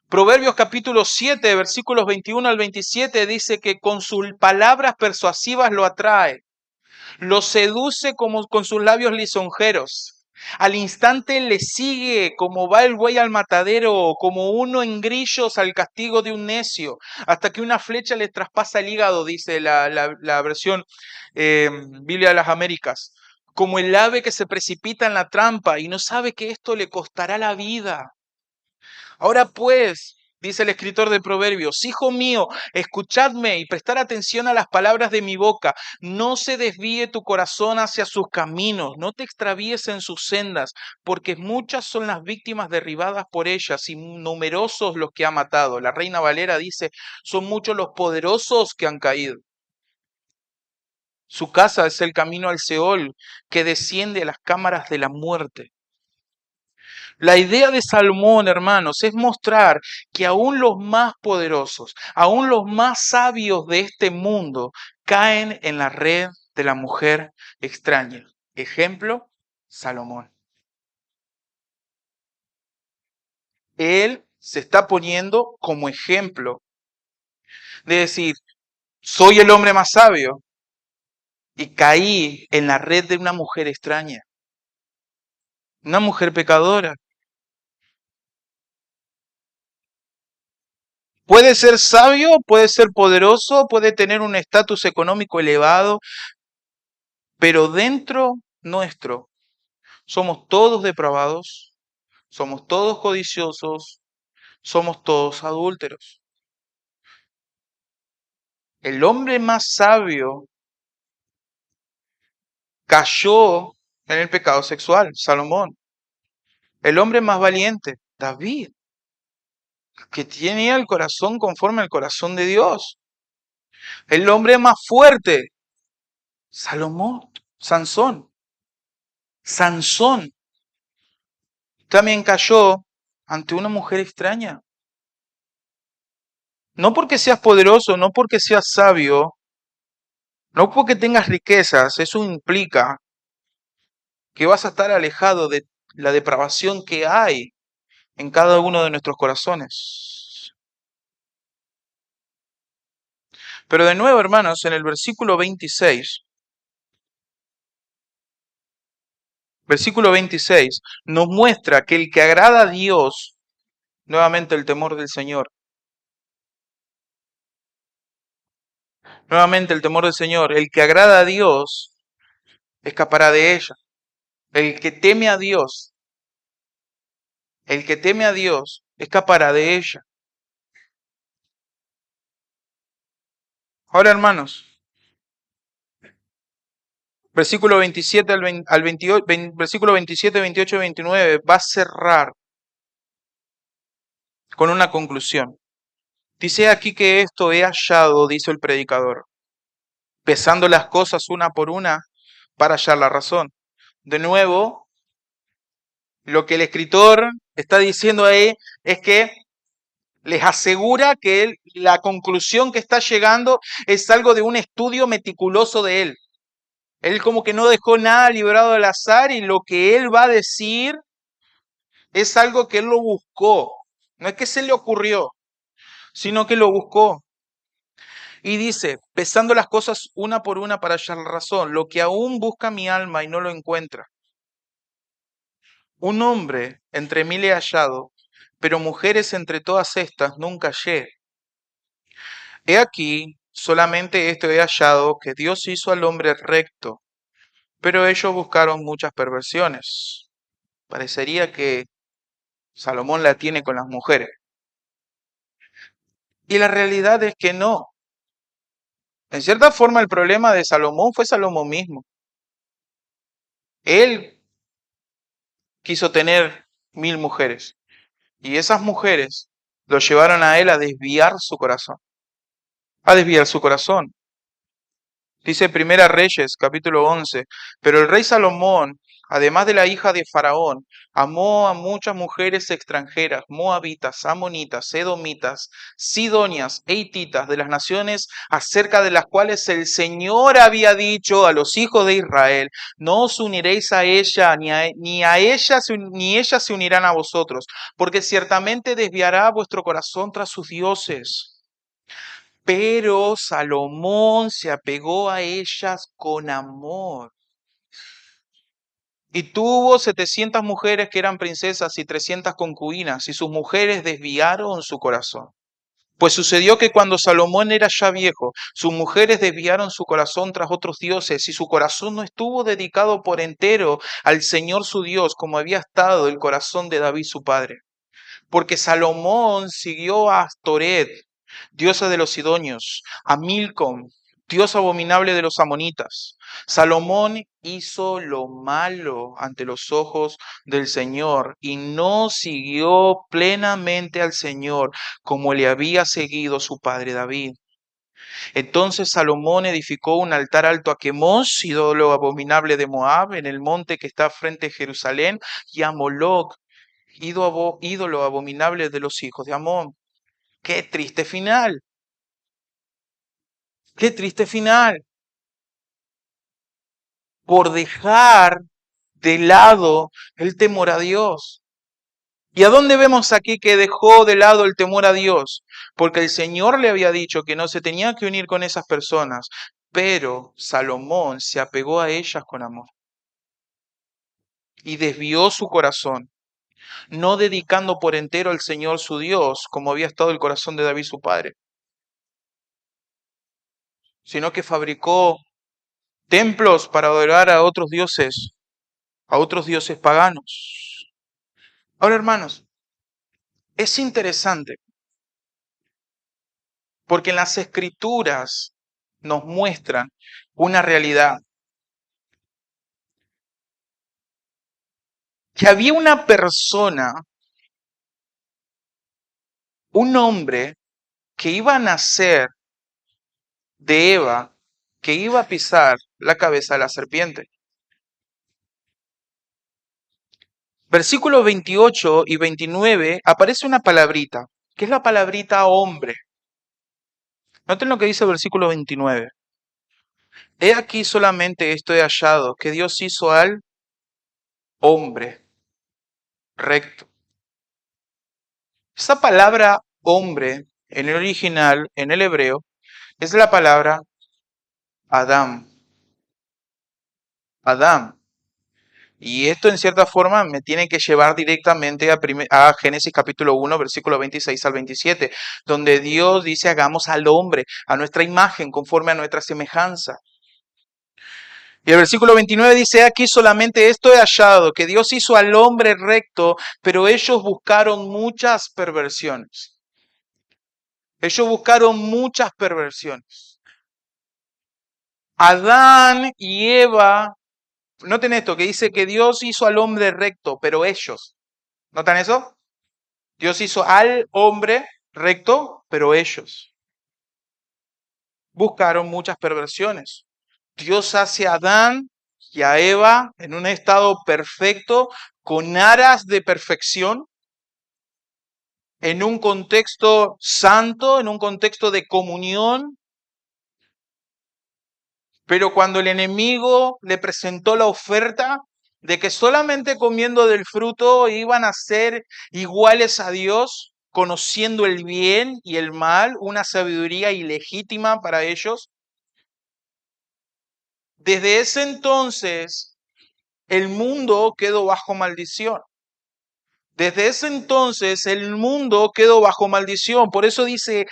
Proverbios capítulo 7, versículos 21 al 27 dice que con sus palabras persuasivas lo atrae. Lo seduce como con sus labios lisonjeros. Al instante le sigue como va el buey al matadero, como uno en grillos al castigo de un necio, hasta que una flecha le traspasa el hígado, dice la versión Biblia de las Américas. Como el ave que se precipita en la trampa y no sabe que esto le costará la vida. Ahora pues, dice el escritor de Proverbios, hijo mío, escuchadme y prestar atención a las palabras de mi boca. No se desvíe tu corazón hacia sus caminos, no te extravíes en sus sendas, porque muchas son las víctimas derribadas por ellas y numerosos los que ha matado. La Reina Valera dice, son muchos los poderosos que han caído. Su casa es el camino al Seol que desciende a las cámaras de la muerte. La idea de Salomón, hermanos, es mostrar que aún los más poderosos, aún los más sabios de este mundo, caen en la red de la mujer extraña. Ejemplo, Salomón. Él se está poniendo como ejemplo de decir, soy el hombre más sabio y caí en la red de una mujer extraña. Una mujer pecadora. Puede ser sabio, puede ser poderoso, puede tener un estatus económico elevado, pero dentro nuestro somos todos depravados, somos todos codiciosos, somos todos adúlteros. El hombre más sabio cayó en el pecado sexual, Salomón. El hombre más valiente, David, que tenía el corazón conforme al corazón de Dios. El hombre más fuerte, Salomón, Sansón. Sansón también cayó ante una mujer extraña. No porque seas poderoso, no porque seas sabio, no porque tengas riquezas, eso implica que vas a estar alejado de la depravación que hay en cada uno de nuestros corazones. Pero de nuevo, hermanos, en el versículo 26, nos muestra que el que agrada a Dios, nuevamente el temor del Señor, nuevamente el temor del Señor, el que agrada a Dios escapará de ella. El que teme a Dios, el que teme a Dios escapará de ella. Ahora, hermanos, versículo 27 al 28, versículo 27, 28 y 29 va a cerrar con una conclusión. Dice aquí que esto he hallado, dice el predicador, pesando las cosas una por una para hallar la razón. De nuevo, lo que el escritor está diciendo ahí es que les asegura que la conclusión que está llegando es algo de un estudio meticuloso de él. Él como que no dejó nada librado al azar y lo que él va a decir es algo que él lo buscó. No es que se le ocurrió, sino que lo buscó. Y dice, pesando las cosas una por una para hallar la razón, lo que aún busca mi alma y no lo encuentra. Un hombre entre mil he hallado, pero mujeres entre todas estas nunca hallé. He aquí, solamente esto he hallado, que Dios hizo al hombre recto, pero ellos buscaron muchas perversiones. Parecería que Salomón la tiene con las mujeres. Y la realidad es que no. En cierta forma el problema de Salomón fue Salomón mismo. Él quiso tener 1000 mujeres y esas mujeres lo llevaron a él a desviar su corazón. A desviar su corazón. Dice Primera Reyes, capítulo 11, pero el rey Salomón, además de la hija de Faraón, amó a muchas mujeres extranjeras, moabitas, amonitas, edomitas, sidonias e hititas, de las naciones acerca de las cuales el Señor había dicho a los hijos de Israel, no os uniréis a ella, ni ellas se unirán a vosotros, porque ciertamente desviará vuestro corazón tras sus dioses. Pero Salomón se apegó a ellas con amor. Y tuvo 700 mujeres que eran princesas y 300 concubinas, y sus mujeres desviaron su corazón. Pues sucedió que cuando Salomón era ya viejo, sus mujeres desviaron su corazón tras otros dioses, y su corazón no estuvo dedicado por entero al Señor su Dios, como había estado el corazón de David su padre. Porque Salomón siguió a Astoret, diosa de los sidonios, a Milcom, dios abominable de los amonitas. Salomón hizo lo malo ante los ojos del Señor y no siguió plenamente al Señor como le había seguido su padre David. Entonces Salomón edificó un altar alto a Quemos, ídolo abominable de Moab, en el monte que está frente a Jerusalén, y a Moloc, ídolo abominable de los hijos de Amón. ¡Qué triste final! ¡Qué triste final! Por dejar de lado el temor a Dios. ¿Y a dónde vemos aquí que dejó de lado el temor a Dios? Porque el Señor le había dicho que no se tenía que unir con esas personas, pero Salomón se apegó a ellas con amor. y desvió su corazón, no dedicando por entero al Señor su Dios, como había estado el corazón de David su padre, sino que fabricó templos para adorar a otros dioses paganos. Ahora, hermanos, es interesante porque en las Escrituras nos muestran una realidad, que había una persona, un hombre que iba a nacer de Eva, que iba a pisar la cabeza de la serpiente. Versículos 28 y 29 aparece una palabrita, que es la palabrita hombre. Noten lo que dice el versículo 29. He aquí solamente esto he hallado, que Dios hizo al hombre recto. Esa palabra hombre en el original, en el hebreo, es la palabra Adam. Adam. Y esto en cierta forma me tiene que llevar directamente a Génesis capítulo 1, versículo 26 al 27, donde Dios dice hagamos al hombre a nuestra imagen, conforme a nuestra semejanza. Y el versículo 29 dice, aquí solamente esto he hallado, que Dios hizo al hombre recto, pero ellos buscaron muchas perversiones. Ellos buscaron muchas perversiones. Adán y Eva, noten esto, que dice que Dios hizo al hombre recto, pero ellos, ¿notan eso? Dios hizo al hombre recto, pero ellos buscaron muchas perversiones. Dios hace a Adán y a Eva en un estado perfecto, con aras de perfección, en un contexto santo, en un contexto de comunión. Pero cuando el enemigo le presentó la oferta de que solamente comiendo del fruto iban a ser iguales a Dios, conociendo el bien y el mal, una sabiduría ilegítima para ellos, desde ese entonces el mundo quedó bajo maldición. Desde ese entonces el mundo quedó bajo maldición. Por eso dice,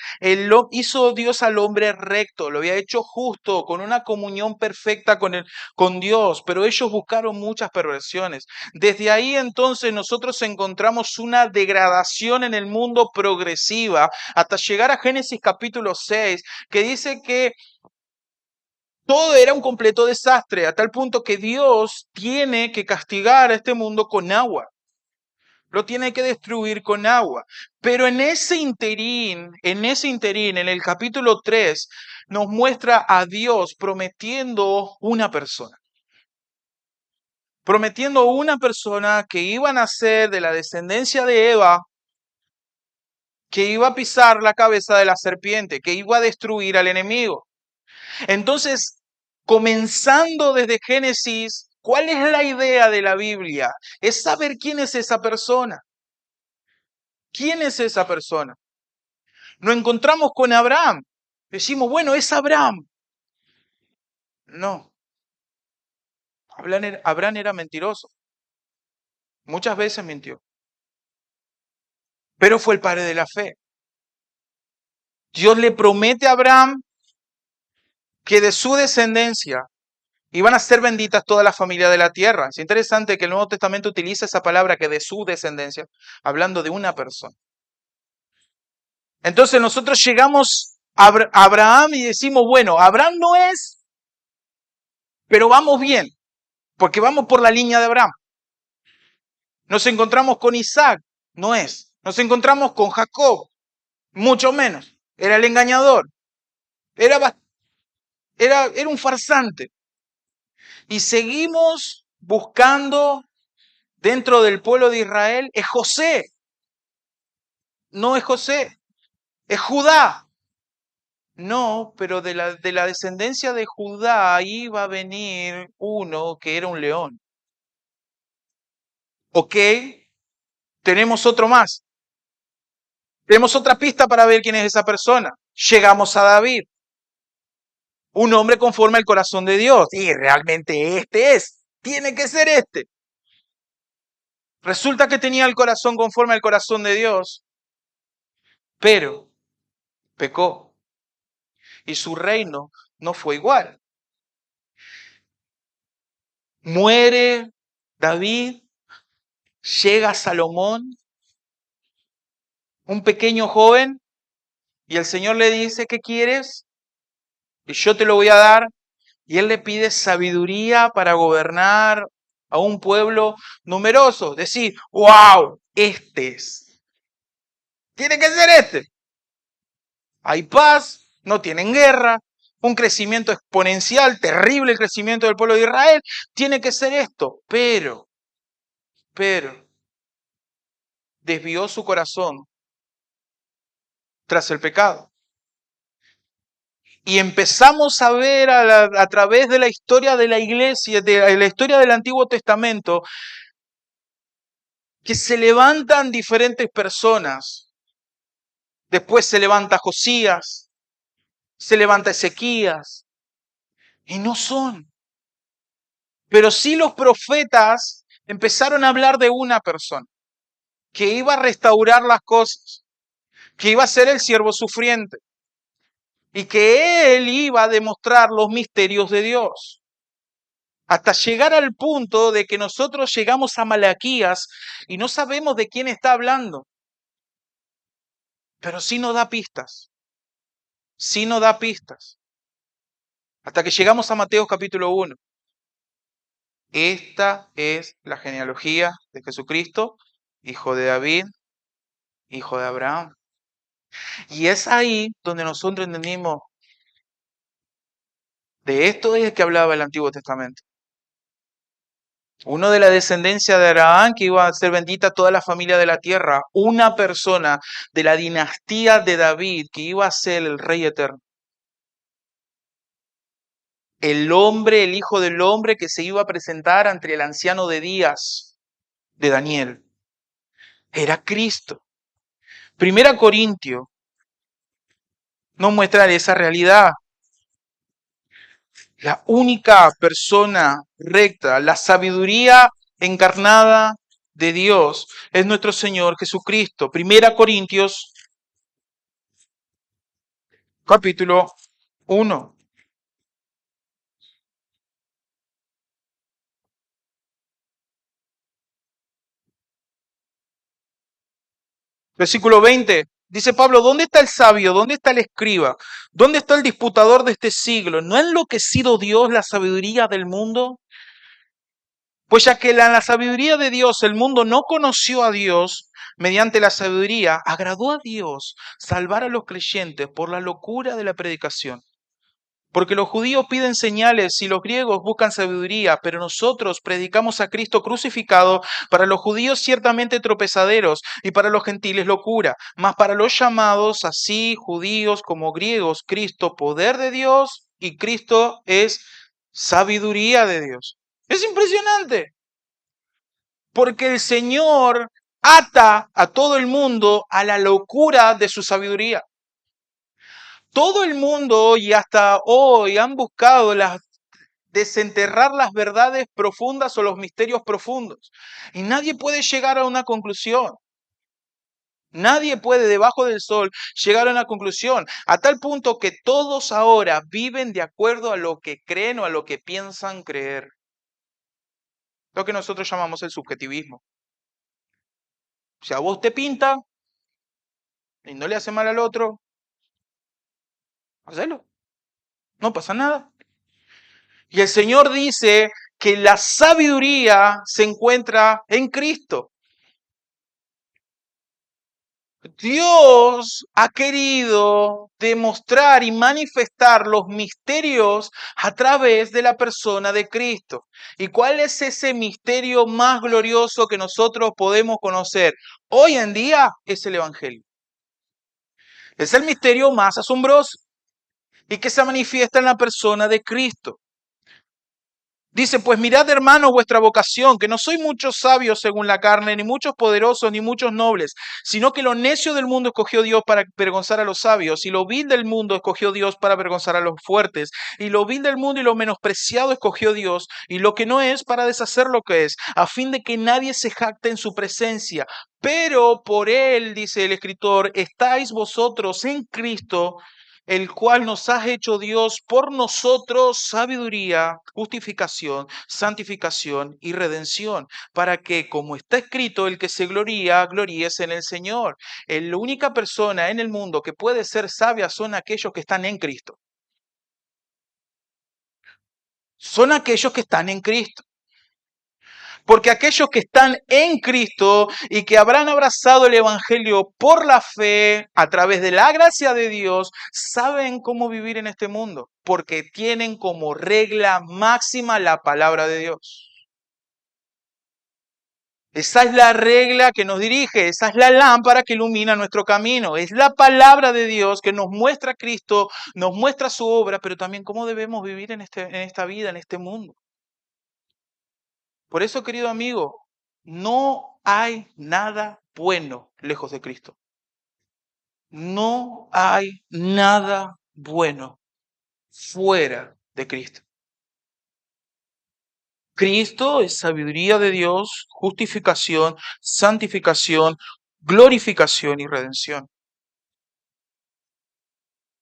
hizo Dios al hombre recto, lo había hecho justo, con una comunión perfecta con Dios, pero ellos buscaron muchas perversiones. Desde ahí entonces nosotros encontramos una degradación en el mundo progresiva hasta llegar a Génesis capítulo 6, que dice que todo era un completo desastre, a tal punto que Dios tiene que castigar a este mundo con agua. Lo tiene que destruir con agua. Pero en el capítulo 3, nos muestra a Dios prometiendo una persona. Prometiendo una persona que iba a nacer de la descendencia de Eva, que iba a pisar la cabeza de la serpiente, que iba a destruir al enemigo. Entonces, comenzando desde Génesis, ¿cuál es la idea de la Biblia? Es saber quién es esa persona. ¿Quién es esa persona? Nos encontramos con Abraham. Decimos, bueno, es Abraham. No, Abraham era mentiroso. Muchas veces mintió. Pero fue el padre de la fe. Dios le promete a Abraham que de su descendencia iban a ser benditas todas las familias de la tierra. Es interesante que el Nuevo Testamento utiliza esa palabra que de su descendencia, hablando de una persona. Entonces nosotros llegamos a Abraham y decimos, bueno, Abraham no es, pero vamos bien, porque vamos por la línea de Abraham. Nos encontramos con Isaac, no es. Nos encontramos con Jacob, mucho menos. Era el engañador, era, era un farsante. Y seguimos buscando dentro del pueblo de Israel, es José. No es José, es Judá. No, pero de la descendencia de Judá iba a venir uno que era un león. Ok, tenemos otro más. Tenemos otra pista para ver quién es esa persona. Llegamos a David, un hombre conforme al corazón de Dios. Y realmente este es, tiene que ser este. Resulta que tenía el corazón conforme al corazón de Dios, pero pecó y su reino no fue igual. Muere David, llega Salomón, un pequeño joven, y el Señor le dice, ¿qué quieres? Y yo te lo voy a dar. Y él le pide sabiduría para gobernar a un pueblo numeroso. Decir, wow, este es. Tiene que ser este. Hay paz, no tienen guerra, un crecimiento exponencial, terrible el crecimiento del pueblo de Israel. Tiene que ser esto. Pero, desvió su corazón tras el pecado. Y empezamos a ver a través de la historia de la iglesia, de la historia del Antiguo Testamento, que se levantan diferentes personas. Después se levanta Josías, se levanta Ezequías, y no son. Pero sí los profetas empezaron a hablar de una persona que iba a restaurar las cosas, que iba a ser el siervo sufriente y que él iba a demostrar los misterios de Dios. Hasta llegar al punto de que nosotros llegamos a Malaquías y no sabemos de quién está hablando, pero sí nos da pistas, sí nos da pistas. Hasta que llegamos a Mateo capítulo 1. Esta es la genealogía de Jesucristo, hijo de David, hijo de Abraham. Y es ahí donde nosotros entendimos, de esto es que hablaba el Antiguo Testamento. Uno de la descendencia de Abraham, que iba a ser bendita toda la familia de la tierra. Una persona de la dinastía de David, que iba a ser el rey eterno. El hombre, el hijo del hombre que se iba a presentar ante el anciano de días de Daniel. Era Cristo. Primera Corintios nos muestra esa realidad. La única persona recta, la sabiduría encarnada de Dios es nuestro Señor Jesucristo. Primera Corintios, capítulo 1. Versículo 20. Dice Pablo, ¿dónde está el sabio? ¿Dónde está el escriba? ¿Dónde está el disputador de este siglo? ¿No ha enloquecido Dios la sabiduría del mundo? Pues ya que en la sabiduría de Dios el mundo no conoció a Dios, mediante la sabiduría agradó a Dios salvar a los creyentes por la locura de la predicación. Porque los judíos piden señales y los griegos buscan sabiduría, pero nosotros predicamos a Cristo crucificado, para los judíos ciertamente tropezaderos y para los gentiles locura, mas para los llamados, así judíos como griegos, Cristo poder de Dios y Cristo es sabiduría de Dios. Es impresionante, porque el Señor ata a todo el mundo a la locura de su sabiduría. Todo el mundo y hasta hoy han buscado desenterrar las verdades profundas o los misterios profundos. Y nadie puede llegar a una conclusión. Nadie puede debajo del sol llegar a una conclusión. A tal punto que todos ahora viven de acuerdo a lo que creen o a lo que piensan creer. Lo que nosotros llamamos el subjetivismo. Si a vos te pinta y no le hace mal al otro, hacelo. No pasa nada. Y el Señor dice que la sabiduría se encuentra en Cristo. Dios ha querido demostrar y manifestar los misterios a través de la persona de Cristo. ¿Y cuál es ese misterio más glorioso que nosotros podemos conocer hoy en día? Es el Evangelio. Es el misterio más asombroso y que se manifiesta en la persona de Cristo. Dice, pues mirad, hermanos, vuestra vocación, que no sois muchos sabios según la carne, ni muchos poderosos, ni muchos nobles, sino que lo necio del mundo escogió Dios para avergonzar a los sabios, y lo vil del mundo escogió Dios para avergonzar a los fuertes, y lo vil del mundo y lo menospreciado escogió Dios, y lo que no es para deshacer lo que es, a fin de que nadie se jacte en su presencia. Pero por él, dice el escritor, estáis vosotros en Cristo, el cual nos ha hecho Dios por nosotros sabiduría, justificación, santificación y redención, para que, como está escrito, el que se gloría, gloríese en el Señor. La única persona en el mundo que puede ser sabia son aquellos que están en Cristo. Son aquellos que están en Cristo. Porque aquellos que están en Cristo y que habrán abrazado el Evangelio por la fe, a través de la gracia de Dios, saben cómo vivir en este mundo, porque tienen como regla máxima la palabra de Dios. Esa es la regla que nos dirige, esa es la lámpara que ilumina nuestro camino, es la palabra de Dios que nos muestra a Cristo, nos muestra su obra, pero también cómo debemos vivir en esta vida, en este mundo. Por eso, querido amigo, no hay nada bueno lejos de Cristo. No hay nada bueno fuera de Cristo. Cristo es sabiduría de Dios, justificación, santificación, glorificación y redención.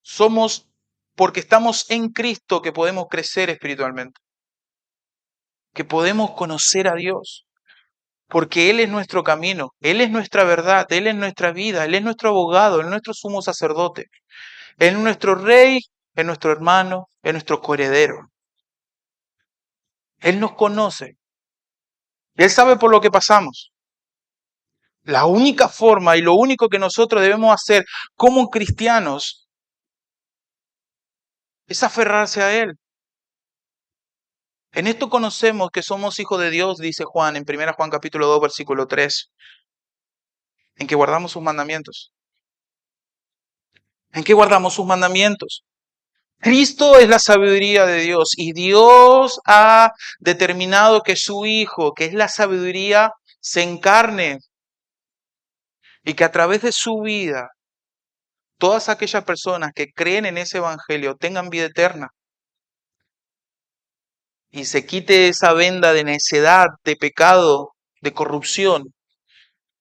Somos, porque estamos en Cristo, que podemos crecer espiritualmente, que podemos conocer a Dios. Porque Él es nuestro camino, Él es nuestra verdad, Él es nuestra vida, Él es nuestro abogado, Él es nuestro sumo sacerdote, Él es nuestro rey, es nuestro hermano, es nuestro coheredero. Él nos conoce, Él sabe por lo que pasamos. La única forma y lo único que nosotros debemos hacer como cristianos es aferrarse a Él. En esto conocemos que somos hijos de Dios, dice Juan en 1 Juan capítulo 2, versículo 3, en que guardamos sus mandamientos. ¿En qué guardamos sus mandamientos? Cristo es la sabiduría de Dios y Dios ha determinado que su Hijo, que es la sabiduría, se encarne y que a través de su vida todas aquellas personas que creen en ese Evangelio tengan vida eterna y se quite esa venda de necedad, de pecado, de corrupción,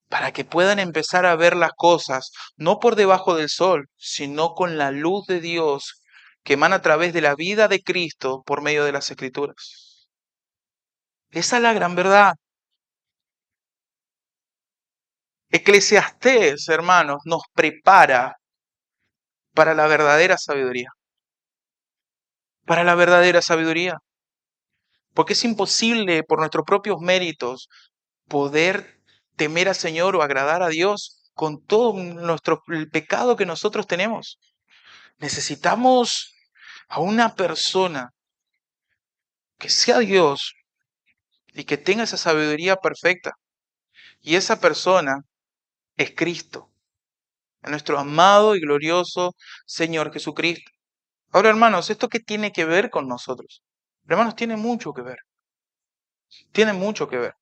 para que puedan empezar a ver las cosas no por debajo del sol, sino con la luz de Dios que emana a través de la vida de Cristo por medio de las Escrituras. Esa es la gran verdad. Eclesiastés, hermanos, nos prepara para la verdadera sabiduría. Para la verdadera sabiduría. Porque es imposible por nuestros propios méritos poder temer al Señor o agradar a Dios con todo el pecado que nosotros tenemos. Necesitamos a una persona que sea Dios y que tenga esa sabiduría perfecta. Y esa persona es Cristo, nuestro amado y glorioso Señor Jesucristo. Ahora, hermanos, ¿esto qué tiene que ver con nosotros? Hermanos, tiene mucho que ver. Tiene mucho que ver.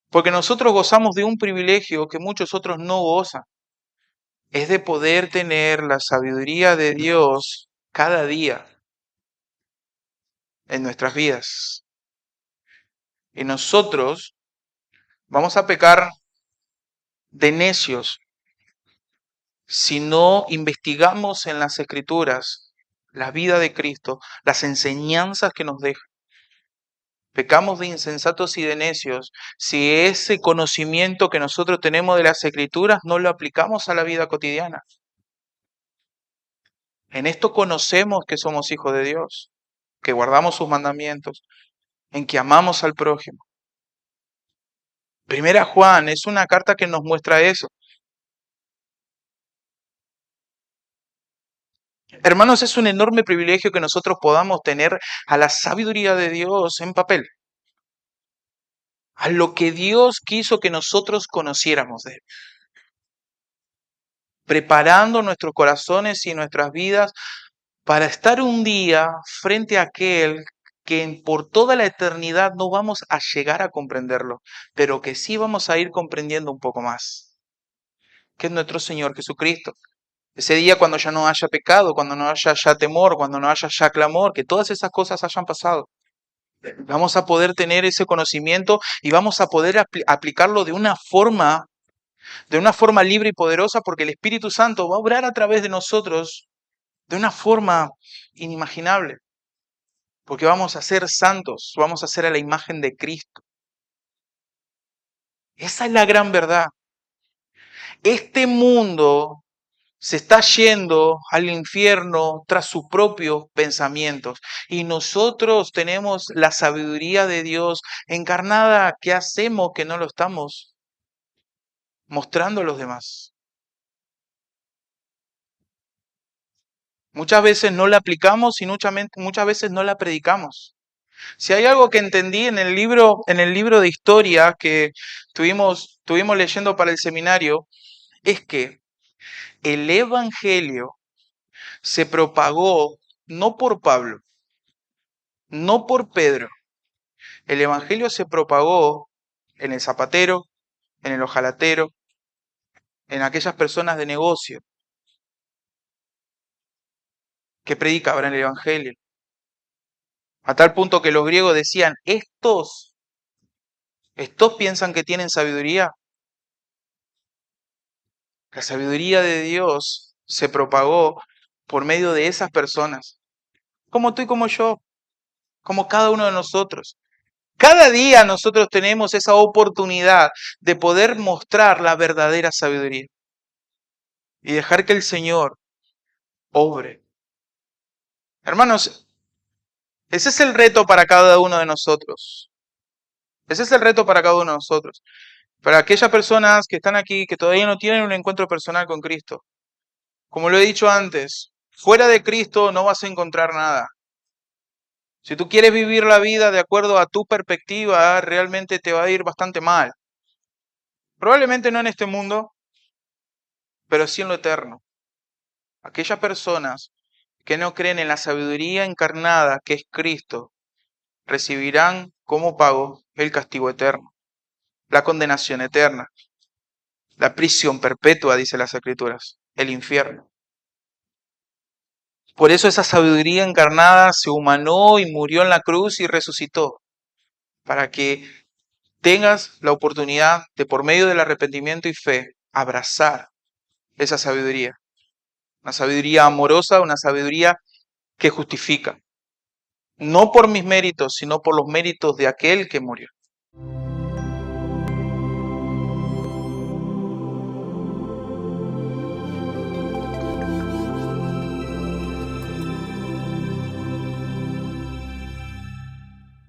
Porque nosotros gozamos de un privilegio que muchos otros no gozan. Es de poder tener la sabiduría de Dios cada día en nuestras vidas. Y nosotros vamos a pecar de necios si no investigamos en las Escrituras la vida de Cristo, las enseñanzas que nos deja. Pecamos de insensatos y de necios si ese conocimiento que nosotros tenemos de las Escrituras no lo aplicamos a la vida cotidiana. En esto conocemos que somos hijos de Dios, que guardamos sus mandamientos, en que amamos al prójimo. Primera Juan es una carta que nos muestra eso. Hermanos, es un enorme privilegio que nosotros podamos tener a la sabiduría de Dios en papel, a lo que Dios quiso que nosotros conociéramos de Él, preparando nuestros corazones y nuestras vidas para estar un día frente a aquel que por toda la eternidad no vamos a llegar a comprenderlo, pero que sí vamos a ir comprendiendo un poco más, que es nuestro Señor Jesucristo. Ese día cuando ya no haya pecado, cuando no haya ya temor, cuando no haya ya clamor, que todas esas cosas hayan pasado. Vamos a poder tener ese conocimiento y vamos a poder aplicarlo de una forma libre y poderosa, porque el Espíritu Santo va a obrar a través de nosotros de una forma inimaginable, porque vamos a ser santos, vamos a ser a la imagen de Cristo. Esa es la gran verdad. Este mundo se está yendo al infierno tras sus propios pensamientos. Y nosotros tenemos la sabiduría de Dios encarnada. ¿Qué hacemos que no lo estamos mostrando a los demás? Muchas veces no la aplicamos y muchas veces no la predicamos. Si hay algo que entendí en el libro de historia que tuvimos leyendo para el seminario, es que el Evangelio se propagó no por Pablo, no por Pedro. El Evangelio se propagó en el zapatero, en el hojalatero, en aquellas personas de negocio que predicaban el Evangelio. A tal punto que los griegos decían, estos piensan que tienen sabiduría. La sabiduría de Dios se propagó por medio de esas personas, como tú y como yo, como cada uno de nosotros. Cada día nosotros tenemos esa oportunidad de poder mostrar la verdadera sabiduría y dejar que el Señor obre. Hermanos, ese es el reto para cada uno de nosotros. Ese es el reto para cada uno de nosotros. Para aquellas personas que están aquí, que todavía no tienen un encuentro personal con Cristo. Como lo he dicho antes, fuera de Cristo no vas a encontrar nada. Si tú quieres vivir la vida de acuerdo a tu perspectiva, realmente te va a ir bastante mal. Probablemente no en este mundo, pero sí en lo eterno. Aquellas personas que no creen en la sabiduría encarnada que es Cristo, recibirán como pago el castigo eterno, la condenación eterna, la prisión perpetua, dice las Escrituras, el infierno. Por eso esa sabiduría encarnada se humanó y murió en la cruz y resucitó, para que tengas la oportunidad de, por medio del arrepentimiento y fe, abrazar esa sabiduría. Una sabiduría amorosa, una sabiduría que justifica. No por mis méritos, sino por los méritos de aquel que murió.